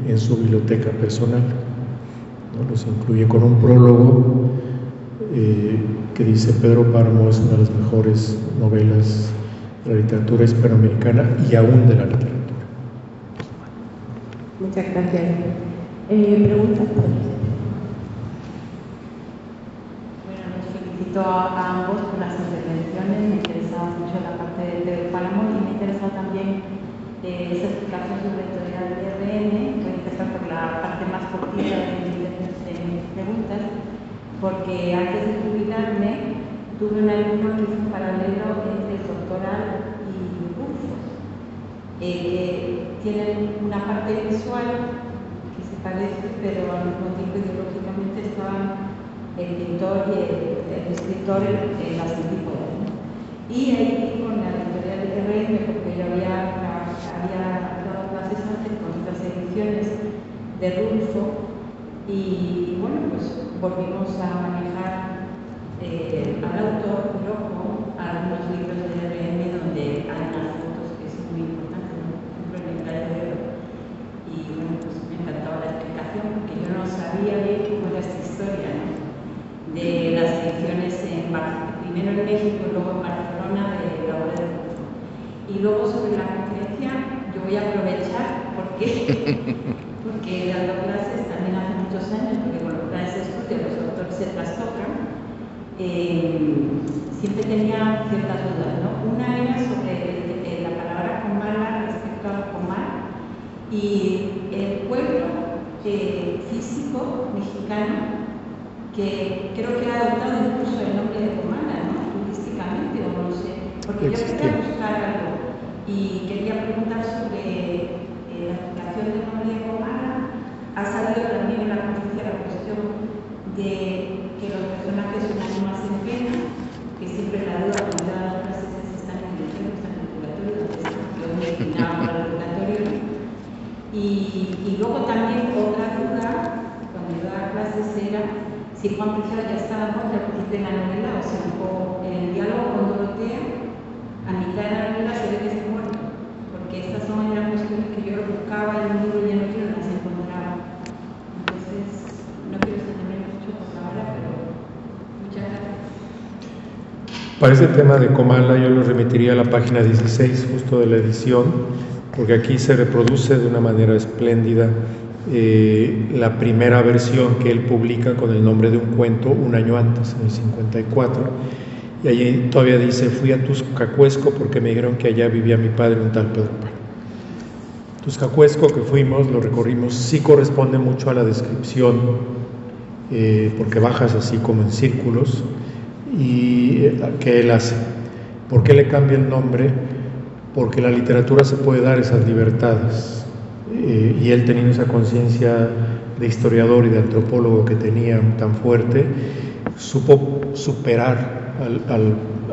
en su biblioteca personal. ¿no? Los incluye con un prólogo que dice: Pedro Páramo es una de las mejores novelas de la literatura hispanoamericana y aún de la literatura. Muchas gracias. ¿Preguntas? Bueno, los felicito a ambos por las intervenciones. Me interesaba mucho la parte de Pedro Páramo y me interesaba también esa explicación sobre la editorial de RN. Voy a empezar por la parte más cortita de mis preguntas, porque antes de jubilarme tuve un alumno que hizo un paralelo entre el doctoral y Rulfo, que tienen una parte visual que se parece, pero al mismo tiempo ideológicamente estaban el pintor y el escritor en las antípodas, ¿no? Y ahí con la editorial de RN, porque yo había dado clases antes con otras ediciones de Rulfo, y bueno, pues volvimos a manejar al autor loco algunos libros de RN donde hay unas fotos que son muy importantes, ¿no? Por ejemplo, el engaño de oro. Y bueno, pues me encantaba la explicación, porque yo no sabía bien cómo era esta historia, ¿no? De las ediciones primero en México y luego en Barcelona de la obra de Rulfo. Y luego sobre la conferencia yo voy a aprovechar porque dando clases también hace muchos años, porque con los planes de estudio los autores se trastocan, siempre tenía ciertas dudas, ¿no? Una era sobre la palabra comala respecto al comal y el pueblo físico mexicano, que creo que ha adoptado incluso el nombre de Comala, ¿no? Turísticamente, o no sé, porque yo quería buscar algo y quería preguntar sobre la aplicación del nombre de Comala. Ha salido también en la conferencia la cuestión de que los personajes son ánimas en pena, que siempre la duda cuando da las clases es si están en el cielo, están en el purgatorio, donde están, yo me destinaba para el purgatorio. Y luego también otra duda, cuando yo daba clases, era si Juan Preciado ya estaba muerto al principio de la novela, o sea, en el diálogo con Dorotea, a mitad de la novela se ve que está muerto, porque estas son las cuestiones que yo buscaba en un libro y en otro no las encontraba. Entonces, no quiero extenderme mucho por ahora, pero muchas gracias. Para ese tema de Comala yo lo remitiría a la página 16 justo de la edición, porque aquí se reproduce de una manera espléndida la primera versión que él publica con el nombre de un cuento un año antes, en el 54, y allí todavía dice: fui a Tuzcacuesco porque me dijeron que allá vivía mi padre, un tal Pedro Páramo. Tuzcacuesco, que fuimos, lo recorrimos, sí corresponde mucho a la descripción, porque bajas así como en círculos, y que él hace. ¿Por qué le cambia el nombre? Porque la literatura se puede dar esas libertades. Y él, teniendo esa conciencia de historiador y de antropólogo que tenía tan fuerte, supo superar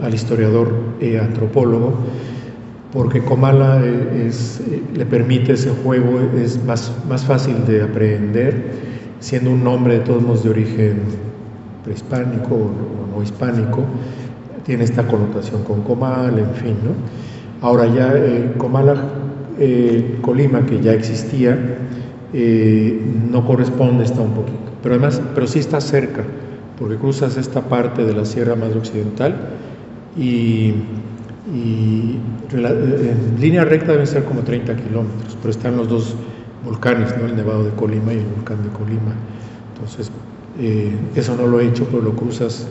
al historiador antropólogo, porque Comala le permite ese juego, es más fácil de aprender, siendo un nombre de todos modos de origen prehispánico o no hispánico, tiene esta connotación con Comal, en fin, ¿no? Ahora ya Comala, Colima, que ya existía, no corresponde, está un poquito, pero sí está cerca, porque cruzas esta parte de la Sierra Madre Occidental y en línea recta deben ser como 30 kilómetros, pero están los dos volcanes, ¿no? El Nevado de Colima y el volcán de Colima. Entonces, eso no lo he hecho, pero lo cruzas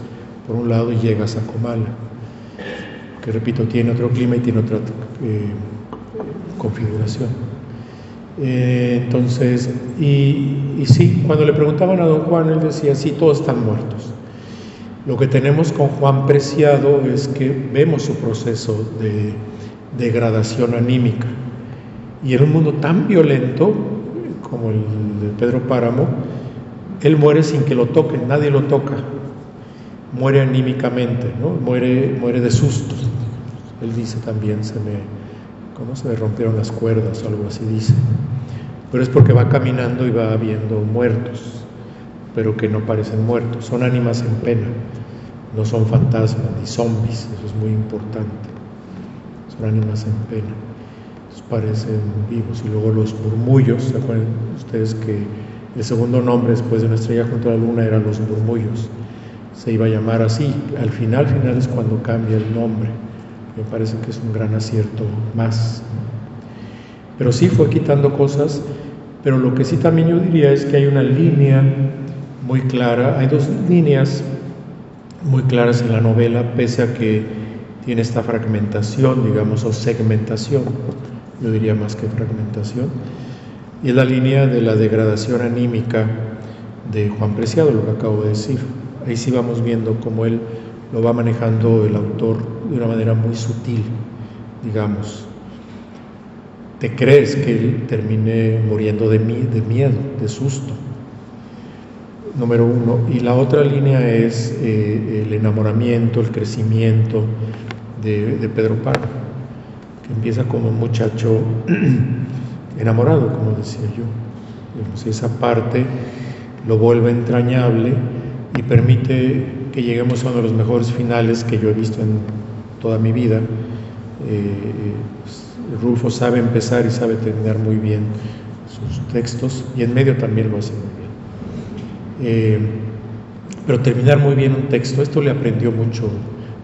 por un lado y llegas a Comala, que repito, tiene otro clima y tiene otra configuración. Entonces, y sí, cuando le preguntaban a don Juan, él decía: sí, todos están muertos. Lo que tenemos con Juan Preciado es que vemos su proceso de degradación anímica, y en un mundo tan violento como el de Pedro Páramo, él muere sin que lo toquen, nadie lo toca, muere anímicamente, ¿no? Muere de susto. Él dice también: se me rompieron las cuerdas o algo así dice, pero es porque va caminando y va viendo muertos, pero que no parecen muertos, son ánimas en pena, no son fantasmas ni zombies, eso es muy importante, son ánimas en pena, parecen vivos. Y luego los murmullos, ¿se acuerdan ustedes que El segundo nombre después de Una estrella junto a la luna era Los Murmullos. Se iba a llamar así. Al final es cuando cambia el nombre. Me parece que es un gran acierto más. Pero sí fue quitando cosas, pero lo que sí también yo diría es que hay una línea muy clara, hay dos líneas muy claras en la novela, pese a que tiene esta fragmentación, digamos, o segmentación, yo diría más que fragmentación, y es la línea de la degradación anímica de Juan Preciado, lo que acabo de decir. Ahí sí vamos viendo cómo él lo va manejando el autor de una manera muy sutil, digamos. Te crees que él termine muriendo de miedo, de susto, número uno. Y la otra línea es el enamoramiento, el crecimiento de Pedro Páramo, que empieza como un muchacho enamorado, como decía yo. Digamos, esa parte lo vuelve entrañable y permite que lleguemos a uno de los mejores finales que yo he visto en toda mi vida. Rulfo sabe empezar y sabe terminar muy bien sus textos, y en medio también lo hace muy bien. Pero terminar muy bien un texto, esto le aprendió mucho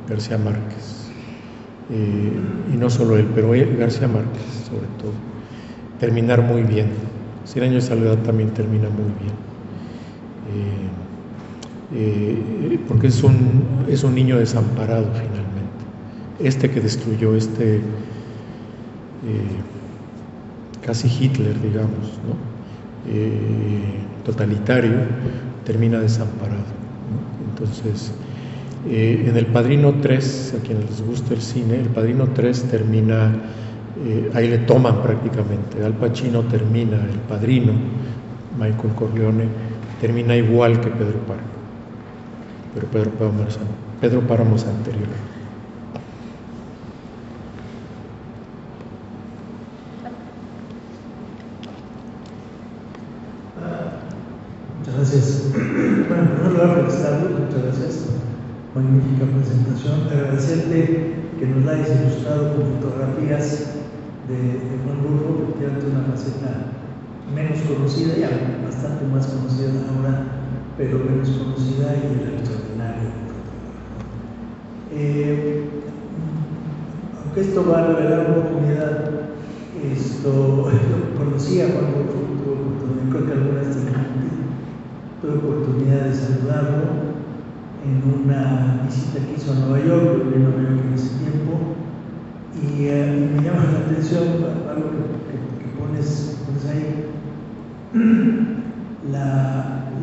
García Márquez, y no solo él, pero García Márquez sobre todo. Terminar muy bien. Cien años de soledad también termina muy bien, porque es un niño desamparado finalmente. Este que destruyó, casi Hitler, digamos, ¿no? Totalitario, termina desamparado, ¿no? Entonces, en El Padrino 3, a quienes les gusta el cine, El Padrino 3 termina, ahí le toman prácticamente. Al Pacino termina El Padrino, Michael Corleone termina igual que Pedro Páramo, pero Pedro Páramo es anterior. Gracias. Bueno, en primer lugar, felicitarlo, muchas gracias. Magnífica presentación. Agradecerte que nos la hayas ilustrado con fotografías de Juan Rulfo, efectivamente una faceta menos conocida, ya bastante más conocida ahora, pero menos conocida, y era extraordinario. Aunque esto va a revelar una oportunidad, conocí a Juan Rulfo, creo que alguna vez tuve oportunidad de saludarlo en una visita que hizo a Nueva York. Yo vivía en Nueva York en ese tiempo, y me llama la atención algo que pones ahí,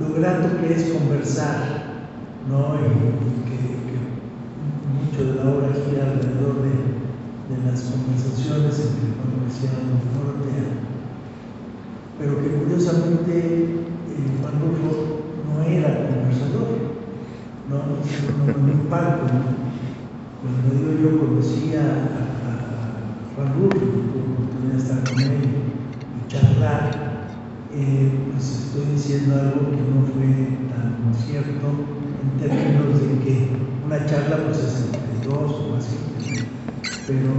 lo grato que es conversar, ¿no? Y que mucho de la obra gira alrededor de las conversaciones entre Juan Preciado y Dorotea, pero que curiosamente Juan Rulfo no era conversador, no en un palco, ¿no? Cuando yo conocí a Juan Rulfo, tuve oportunidad de estar con él y charlar, pues estoy diciendo algo que no fue tan cierto en términos de que una charla pues es entre dos o así, pero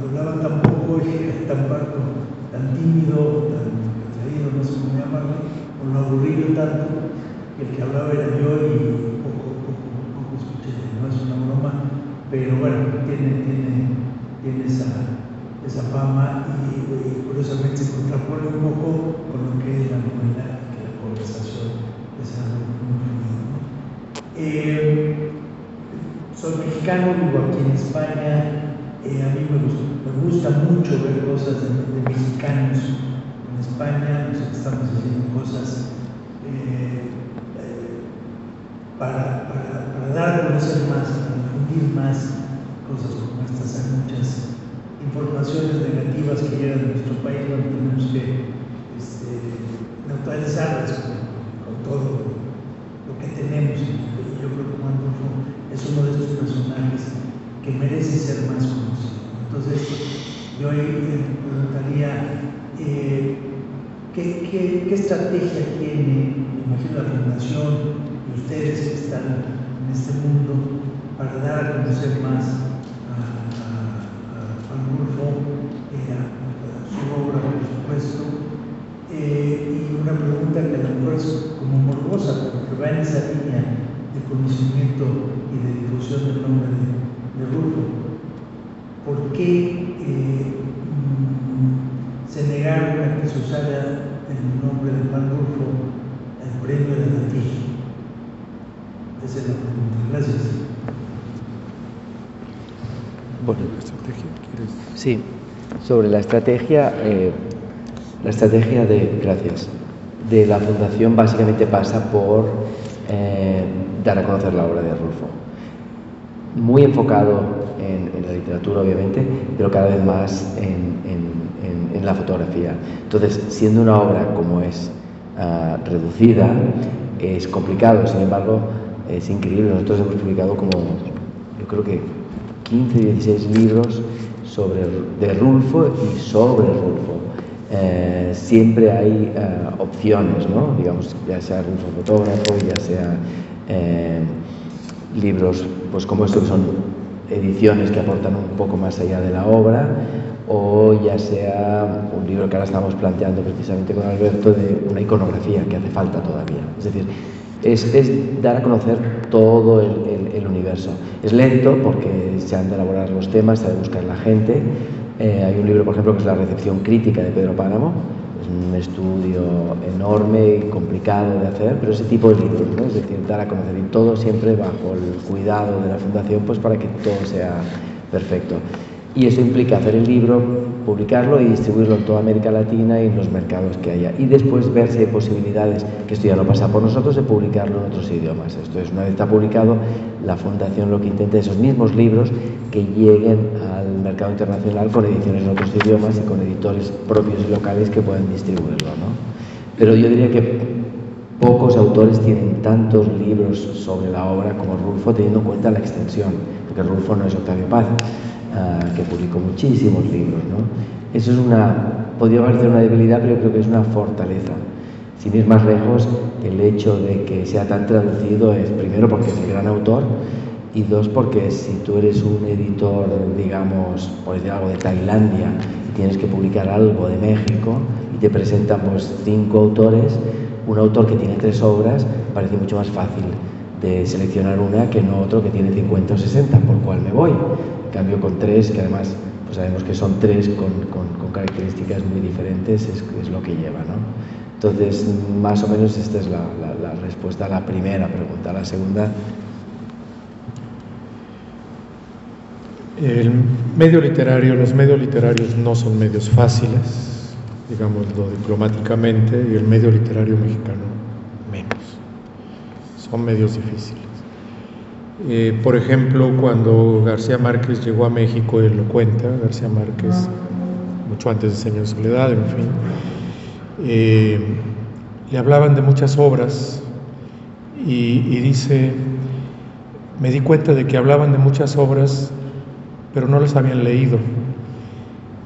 hablaba tan poco y tan parco, tan tímido, tan retraído, no sé cómo llamarlo, o lo aburrí yo tanto, que el que hablaba era yo y poco escuché. No es una broma, pero bueno, tiene esa fama, y curiosamente se contrapone un poco con lo que es la novela, que la conversación es algo muy fluido, ¿no? Soy mexicano, vivo aquí en España. A mí me gusta mucho ver cosas de mexicanos en España. Nosotros estamos haciendo cosas para dar a conocer más, para difundir más cosas como estas. Hay muchas informaciones negativas que llegan a nuestro país, donde tenemos que neutralizarlas con todo lo que tenemos. Y yo creo que Juan Rulfo es uno de estos personajes que merece ser más conocido. Entonces, yo ahí preguntaría, ¿qué estrategia tiene, me imagino, la Fundación y ustedes que están en este mundo, para dar a conocer más a Juan Rulfo, a su obra, por supuesto, Y una pregunta que a lo mejor es como morbosa, porque va en esa línea de conocimiento y de difusión del nombre de Rulfo. ¿Por qué se negaron a que se usara el nombre de Juan Rulfo el premio de la TIG? Esa es la pregunta. Gracias. Bueno, sí, sobre la estrategia de la Fundación básicamente pasa por dar a conocer la obra de Rulfo. Muy enfocado en la literatura, obviamente, pero cada vez más en la fotografía. Entonces, siendo una obra como es reducida, es complicado, sin embargo, es increíble. Nosotros hemos publicado como, yo creo que 15, 16 libros de Rulfo y sobre Rulfo. Siempre hay opciones, ¿no? Digamos, ya sea Rulfo fotógrafo, ya sea libros pues como estos que son ediciones que aportan un poco más allá de la obra, o ya sea un libro que ahora estamos planteando precisamente con Alberto de una iconografía que hace falta todavía. Es decir, es dar a conocer todo el universo. Es lento porque se han de elaborar los temas, se ha de buscar la gente. Hay un libro, por ejemplo, que es La recepción crítica de Pedro Páramo. Es un estudio enorme y complicado de hacer, pero ese tipo de libros, ¿no? Es decir, dar a conocer, y todo siempre bajo el cuidado de la Fundación, pues para que todo sea perfecto. Y eso implica hacer el libro, publicarlo y distribuirlo en toda América Latina y en los mercados que haya. Y después ver si hay posibilidades, que esto ya no pasa por nosotros, de publicarlo en otros idiomas. Esto es, una vez está publicado, la Fundación lo que intenta es esos mismos libros que lleguen al mercado internacional con ediciones en otros idiomas y con editores propios y locales que puedan distribuirlo, ¿no? Pero yo diría que pocos autores tienen tantos libros sobre la obra como Rulfo, teniendo en cuenta la extensión, porque Rulfo no es Octavio Paz, que publicó muchísimos libros, ¿no? Eso es podría parecer una debilidad, pero yo creo que es una fortaleza. Sin ir más lejos, el hecho de que sea tan traducido es, primero, porque es el gran autor, y dos, porque si tú eres un editor, digamos, por decir algo de Tailandia, y tienes que publicar algo de México, y te presentan pues 5 autores, un autor que tiene 3 obras, parece mucho más fácil de seleccionar una que no otro que tiene 50 o 60, por cual me voy. En cambio, con 3, que además pues sabemos que son 3 con características muy diferentes, es lo que lleva, ¿no? Entonces, más o menos esta es la respuesta a la primera pregunta. La segunda... El medio literario, los medios literarios no son medios fáciles, digámoslo diplomáticamente, y el medio literario mexicano menos. Son medios difíciles. Por ejemplo, cuando García Márquez llegó a México, él lo cuenta, García Márquez, mucho antes de Señor de Soledad, en fin, le hablaban de muchas obras y dice, me di cuenta de que hablaban de muchas obras, pero no las habían leído.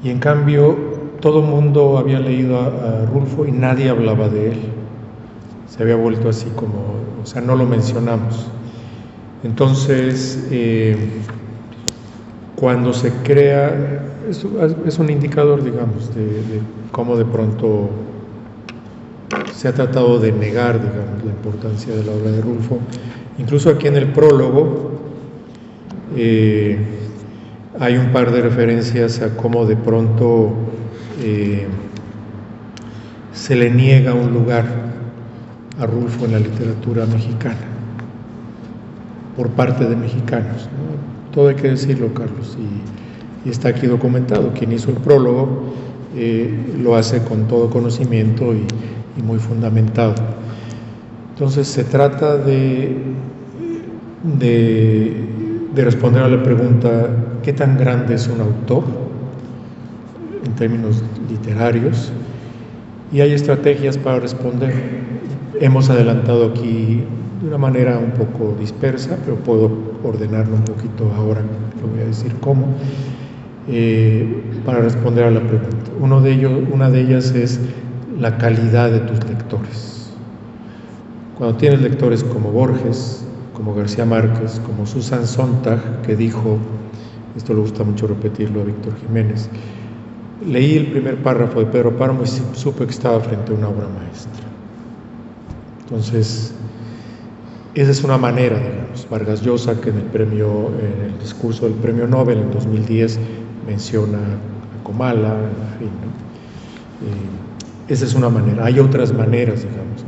Y en cambio, todo el mundo había leído a Rulfo y nadie hablaba de él. Se había vuelto así como, o sea, no lo mencionamos. Entonces, cuando se crea, es un indicador, digamos, de cómo de pronto se ha tratado de negar, digamos, la importancia de la obra de Rulfo. Incluso aquí en el prólogo hay un par de referencias a cómo de pronto se le niega un lugar a Rulfo en la literatura mexicana por parte de mexicanos, ¿no? Todo hay que decirlo, Carlos, y está aquí documentado. Quien hizo el prólogo lo hace con todo conocimiento y muy fundamentado. Entonces se trata de responder a la pregunta, ¿qué tan grande es un autor en términos literarios? Y hay estrategias para responder. Hemos adelantado aquí de una manera un poco dispersa, pero puedo ordenarlo un poquito ahora, lo voy a decir cómo, para responder a la pregunta. Una de ellas es la calidad de tus lectores. Cuando tienes lectores como Borges, como García Márquez, como Susan Sontag, que dijo, esto le gusta mucho repetirlo a Víctor Jiménez, Leí el primer párrafo de Pedro Páramo y supe que estaba frente a una obra maestra. Entonces, esa es una manera, digamos. Vargas Llosa, que en el discurso del premio Nobel en 2010 menciona a Comala, en fin, ¿no? Esa es una manera. Hay otras maneras, digamos.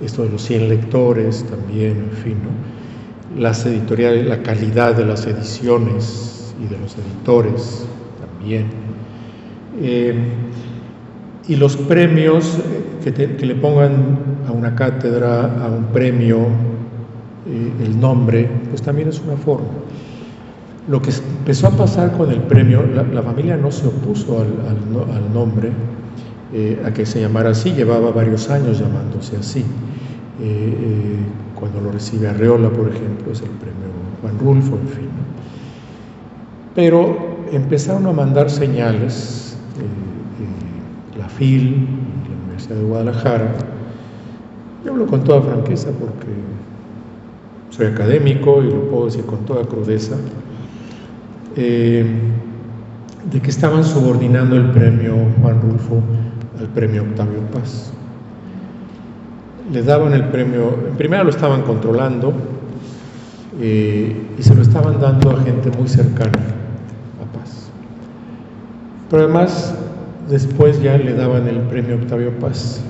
Esto de los 100 lectores también, en fin, ¿no? Las editoriales, la calidad de las ediciones y de los editores también. Y los premios, que le pongan a una cátedra, a un premio, el nombre, pues también es una forma. Lo que empezó a pasar con el premio, la familia no se opuso al nombre, a que se llamara así, llevaba varios años llamándose así. Cuando lo recibe Arreola, por ejemplo, es el premio Juan Rulfo, en fin, ¿no? Pero empezaron a mandar señales, la FIL y la Universidad de Guadalajara. Yo hablo con toda franqueza porque soy académico y lo puedo decir con toda crudeza, de que estaban subordinando el premio Juan Rulfo al premio Octavio Paz. Le daban el premio, en primera lo estaban controlando y se lo estaban dando a gente muy cercana a Paz. Pero además, después ya le daban el premio Octavio Paz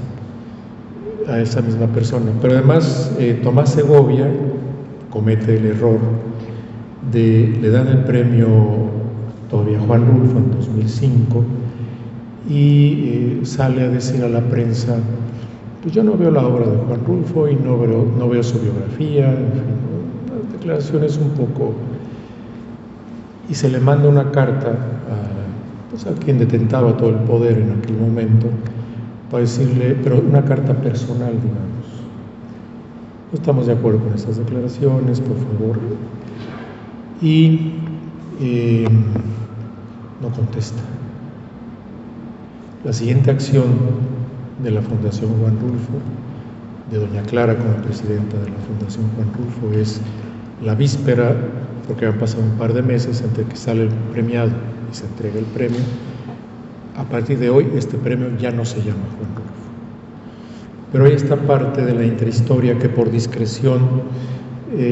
a esa misma persona. Pero además, Tomás Segovia comete el error le dan el premio todavía Juan Rulfo en 2005 y sale a decir a la prensa: pues yo no veo la obra de Juan Rulfo y no veo su biografía, en fin, unas declaraciones un poco, y se le manda una carta a quien detentaba todo el poder en aquel momento, para decirle, pero una carta personal, digamos: no estamos de acuerdo con estas declaraciones, por favor. Y no contesta. La siguiente acción de la Fundación Juan Rulfo, de doña Clara como presidenta de la Fundación Juan Rulfo, es la víspera, porque han pasado un par de meses entre que sale el premiado y se entrega el premio: a partir de hoy este premio ya no se llama Juan Rulfo. Pero hay esta parte de la intrahistoria que por discreción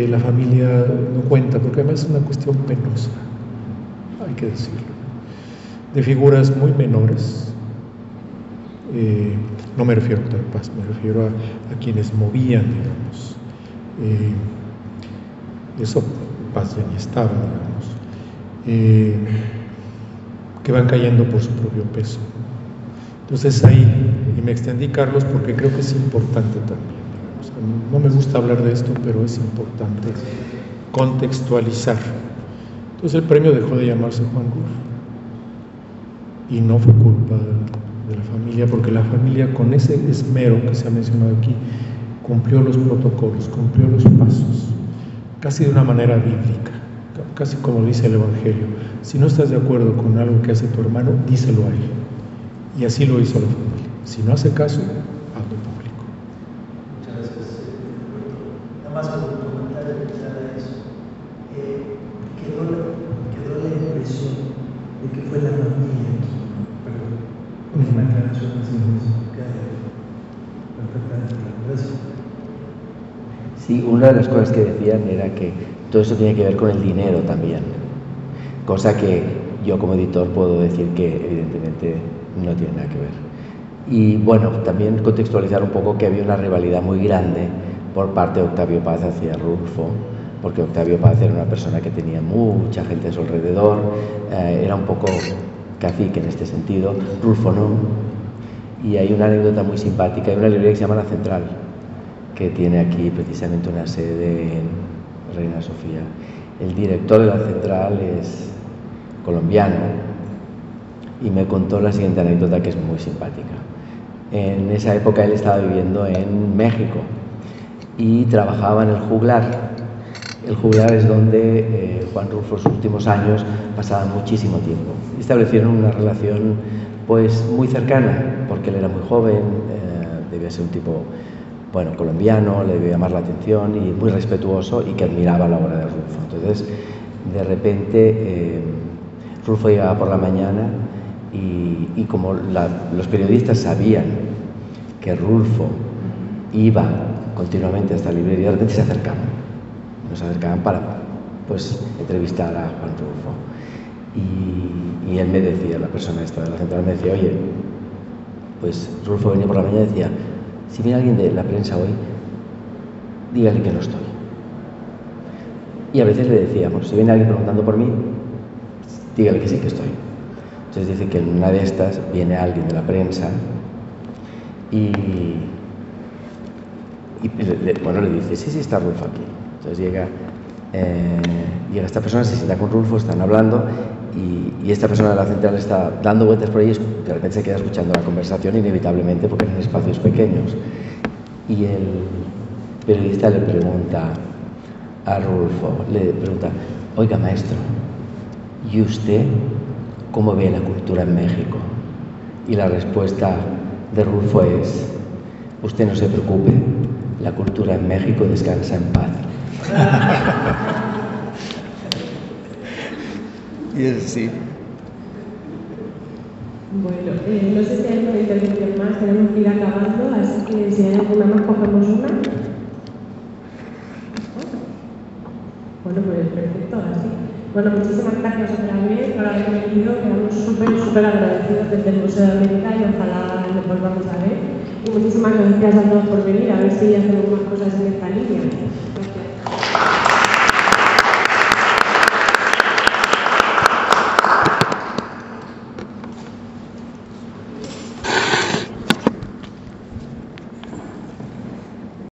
la familia no cuenta, porque además es una cuestión penosa, hay que decirlo, de figuras muy menores. No me refiero a Octavio Paz, me refiero a quienes movían, digamos. Eso Paz ya ni estaba, digamos. Que van cayendo por su propio peso. Entonces ahí, y me extendí, Carlos, porque creo que es importante también. No me gusta hablar de esto, pero es importante contextualizar. Entonces el premio dejó de llamarse Juan Rulfo y no fue culpa de la familia, porque la familia, con ese esmero que se ha mencionado aquí, cumplió los protocolos, cumplió los pasos, casi de una manera bíblica, casi como dice el Evangelio: si no estás de acuerdo con algo que hace tu hermano, díselo a él. Y así lo hizo la familia. Si no hace caso, hazlo público. Muchas gracias. Nada más como comentario quizá a eso. Quedó la impresión de que fue la familia aquí. Perdón, una aclaración así perfectamente. Gracias. Sí, una de las cosas que decían era que todo eso tiene que ver con el dinero también, cosa que yo como editor puedo decir que evidentemente no tiene nada que ver. Y bueno, también contextualizar un poco que había una rivalidad muy grande por parte de Octavio Paz hacia Rulfo, porque Octavio Paz era una persona que tenía mucha gente a su alrededor, era un poco cacique en este sentido, Rulfo no. Y hay una anécdota muy simpática, hay una librería que se llama La Central, que tiene aquí precisamente una sede en Reina Sofía. El director de La Central es colombiano y me contó la siguiente anécdota, que es muy simpática. En esa época él estaba viviendo en México y trabajaba en el Juglar. El Juglar es donde Juan Rulfo, sus últimos años, pasaba muchísimo tiempo. Establecieron una relación pues muy cercana, porque él era muy joven, debía ser un tipo, bueno, colombiano, le debía llamar la atención y muy respetuoso, y que admiraba la obra de Rulfo. Entonces, de repente, Rulfo llegaba por la mañana Y como los periodistas sabían que Rulfo iba continuamente a esta librería, de repente se acercaban. Nos acercaban para pues entrevistar a Juan Rulfo. Y él me decía, la persona esta de la central me decía, oye, pues Rulfo venía por la mañana y decía, si viene alguien de la prensa hoy, dígale que no estoy. Y a veces le decíamos, si viene alguien preguntando por mí, dígale que sí que estoy. Entonces dice que en una de estas viene alguien de la prensa y le dice, sí, está Rulfo aquí. Entonces llega esta persona, se sienta con Rulfo, están hablando y esta persona de la central está dando vueltas por ahí y de repente se queda escuchando la conversación inevitablemente porque eran espacios pequeños. Y el periodista le pregunta a Rulfo, le pregunta, oiga maestro, ¿y usted cómo ve la cultura en México? Y la respuesta de Rulfo es, usted no se preocupe, la cultura en México descansa en paz. Y es así. Bueno, no sé si hay alguna intervención más, tenemos que ir acabando, así que si hay alguna más, cogemos una. Bueno, pues perfecto, así. Bueno, muchísimas gracias otra vez por haber venido, quedamos súper agradecidos desde el Museo de América y ojalá nos volvamos a ver. Y muchísimas gracias a todos por venir, a ver si hacemos más cosas en esta línea.